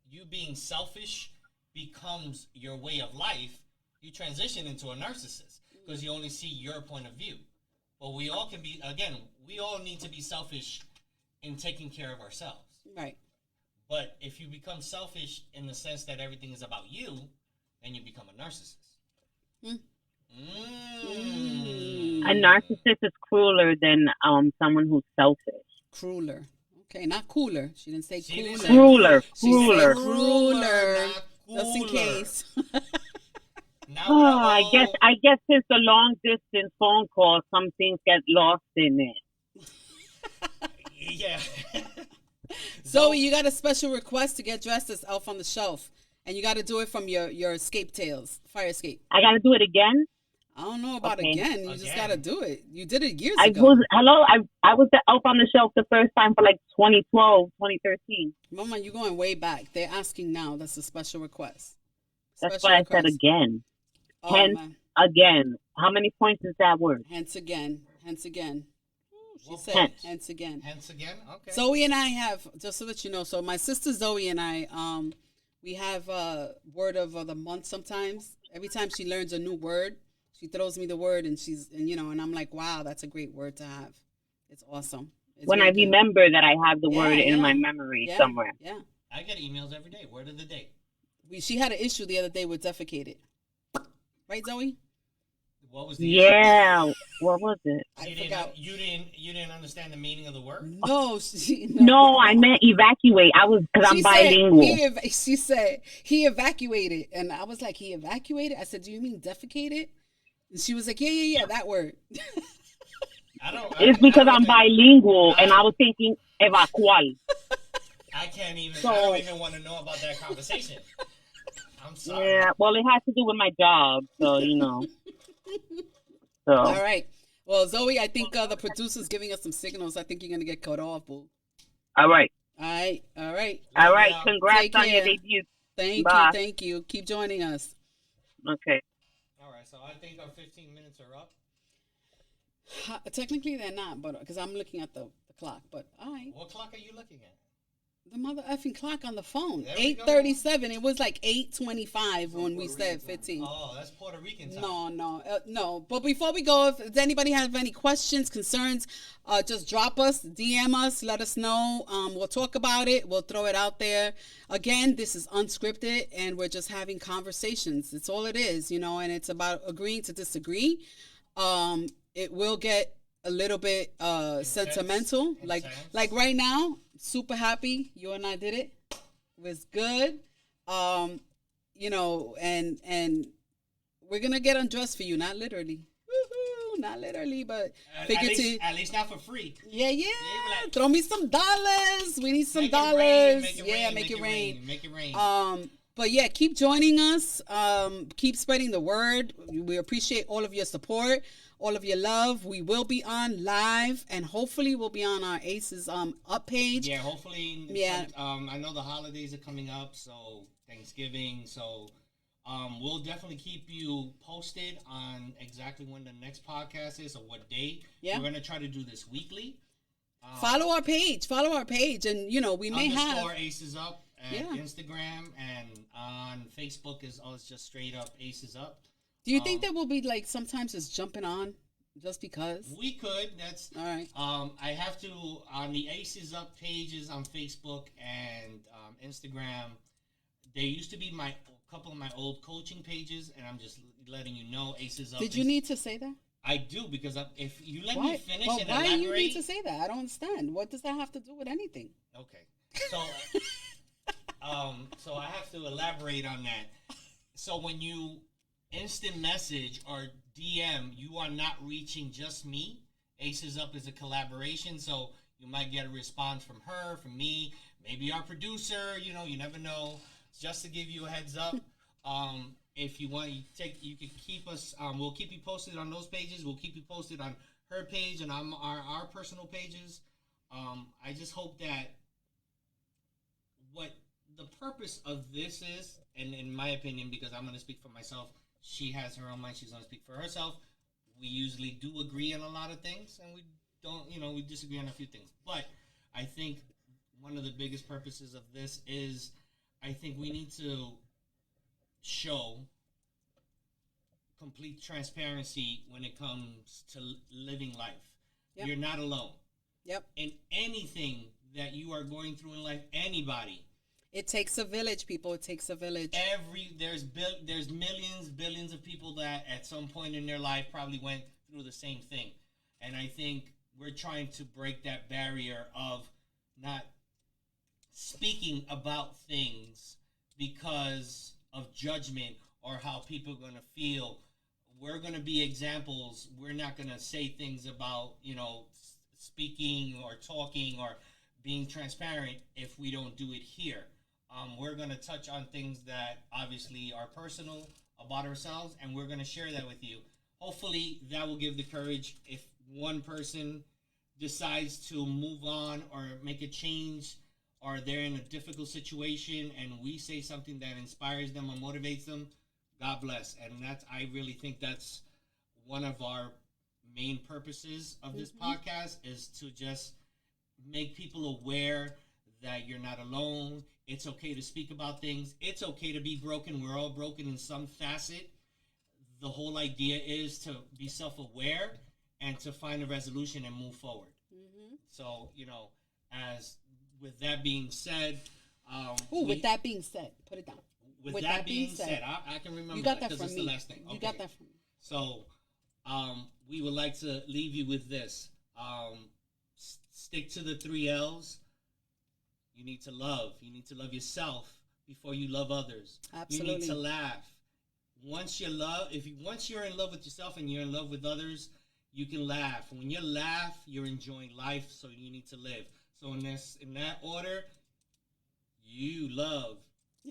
you being selfish becomes your way of life, you transition into a narcissist because you only see your point of view. But we all can be, again, we all need to be selfish in taking care of ourselves. Right. But if you become selfish in the sense that everything is about you, then you become a narcissist. Hmm. A narcissist is crueler than someone who's selfish. Crueler. Okay, not cooler. She didn't say She cooler. didn't say- Crueler, She said crueler. crueler. not Just in cooler. case. Now Oh, we're I all- guess since the long distance phone call, some things get lost in it. Yeah. Zoe, you got a special request to get dressed as Elf on the Shelf, and you got to do it from your escape tales, fire escape. I gotta do it again. I don't know about Okay. again. You just Again. got to do it. You did it years I ago. was I was the Elf on the Shelf the first time for like 2012, 2013. Mama, you're going way back. They're asking now. That's a special request. That's Special why I said request. again. Oh, Hence- man. Again. How many points is that word? Hence again. Hence again. She Well, said hence. hence again. Hence again? Okay. Zoe and I have, just so that you know, so my sister Zoe and I, we have a word of the month sometimes. Every time she learns a new word, she throws me the word and and I'm like, wow, that's a great word to have. It's awesome. It's When really I good. remember that I have the Yeah, word in yeah. my memory Yeah, somewhere. Yeah. I get emails every day. Word of the day. She had an issue the other day with defecated. Right, Zoe? What was the Yeah. What was it? I You forgot. you didn't understand the meaning of the word? No, No, I meant evacuate. Because I'm She bilingual. she said he evacuated, and I was like, he evacuated. I said, do you mean defecated? And she was like, yeah, that word. I don't. It's I because don't I'm even- bilingual, and I was thinking evacual. I can't even. So- I don't even want to know about that conversation. I'm sorry. Yeah, well, it has to do with my job, so So All right. Well, Zoe, I think the producer's giving us some signals. I think you're gonna get cut off, boo. all right, All right. all right. Yeah. Congrats Take on your care. debut. Thank Bye. you. Thank you. Keep joining us. Okay. All right. So I think our 15 minutes are up. Technically, they're not, but because I'm looking at the clock. But all right. What clock are you looking at? The mother effing clock on the phone. There we go. 8:37. It was like 8:25 when we said 15. Oh, that's Puerto Rican time. No. But before we go, if anybody have any questions, concerns, just drop us, DM us, let us know. We'll talk about it. We'll throw it out there. Again, this is unscripted, and we're just having conversations. It's all it is, and it's about agreeing to disagree. It will get a little bit sentimental. Intense. Like right now, super happy you and I did it. It was good. And we're gonna get undressed for you, not literally. Woohoo, not literally, but figuratively. At least not for free. Yeah. like- Throw me some dollars. We need some Make it dollars. rain, make it Yeah, rain, make it rain. Make it rain. But yeah, keep joining us. Keep spreading the word. We appreciate all of your support, all of your love. We will be on live, and hopefully we'll be on our Aces up page. Yeah, hopefully. Yeah. I know the holidays are coming up, so Thanksgiving. So we'll definitely keep you posted on exactly when the next podcast is or what date. Yeah. We're gonna try to do this weekly. Follow our page, and we may have. Aces Up at Yeah. Instagram, and on Facebook is just straight up Aces Up. Do you think that we'll be like sometimes just jumping on just because? We could. That's All right. I have to on the Aces Up pages on Facebook and Instagram. They used to be a couple of my old coaching pages, and I'm just letting you know Aces Up. Did you need to say that? I do because if you let Why? me finish Well, and why do you elaborate. need to say that? I don't understand. What does that have to do with anything? Okay, so so I have to elaborate on that. So when you instant message or DM, you are not reaching just me. Aces Up is a collaboration, so you might get a response from her, from me, maybe our producer. You never know. Just to give you a heads up, if you want, you can keep us. We'll keep you posted on those pages. We'll keep you posted on her page and on our personal pages. I just hope that what the purpose of this is, and in my opinion, because I'm going to speak for myself, she has her own mind. She's going to speak for herself. We usually do agree on a lot of things, and we don't. We disagree on a few things. But I think one of the biggest purposes of this is, I think we need to show complete transparency when it comes to living life. Yep. You're not alone. Yep. In anything that you are going through in life, anybody. It takes a village, people. It takes a village. There's millions, billions of people that at some point in their life probably went through the same thing. And I think we're trying to break that barrier of not speaking about things because of judgment or how people are going to feel. We're going to be examples. We're not going to say things about, speaking or talking or being transparent if we don't do it here. We're going to touch on things that obviously are personal about ourselves, and we're going to share that with you. Hopefully that will give the courage if one person decides to move on or make a change, or they're in a difficult situation and we say something that inspires them or motivates them. God bless. And I really think that's one of our main purposes of this podcast, is to just make people aware that you're not alone. It's okay to speak about things. It's okay to be broken. We're all broken in some facet. The whole idea is to be self-aware and to find a resolution and move forward. So, as with that being said, with that being said, put it down. With that being said, I can remember you got that because from it's me. the last thing. You got that from me. So, we would like to leave you with this. Stick to the 3 L's. You need to love. You need to love yourself before you love others. Absolutely. You need to laugh. Once you're in love with yourself and you're in love with others, you can laugh. When you laugh, you're enjoying life. So you need to live. So in that order, you love,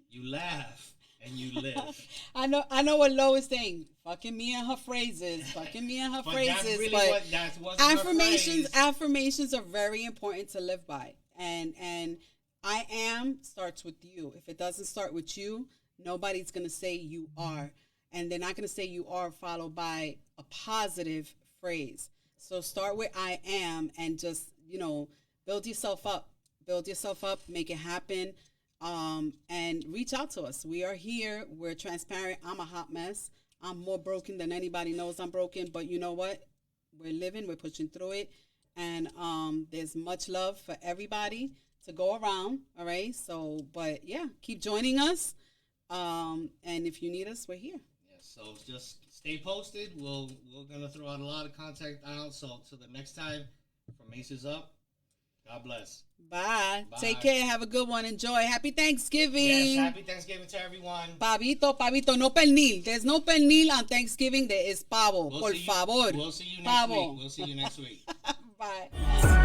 you laugh, and you live. I know what Lo is saying. Fucking me and her phrases. But that's really wasn't affirmations. her phrase. Affirmations are very important to live by. And I am starts with you. If it doesn't start with you, nobody's gonna say you are, and they're not gonna say you are followed by a positive phrase. So start with I am, and just build yourself up. build yourself up, make it happen, and reach out to us. We are here. We're transparent. I'm a hot mess. I'm more broken than anybody knows I'm broken. But you know what? We're living. We're pushing through it. And there's much love for everybody to go around. All right. So, but yeah, keep joining us. And if you need us, we're here. Yeah, so just stay posted. We're gonna throw out a lot of content out. So the next time from Aces Up, God bless. Bye. Bye. Take care. Have a good one. Enjoy. Happy Thanksgiving. Yes, happy Thanksgiving to everyone. Pavito, no pernil. There's no pernil on Thanksgiving. There is pavo. Por favor. We'll see you next Pavo. week. We'll see you next week. Bye.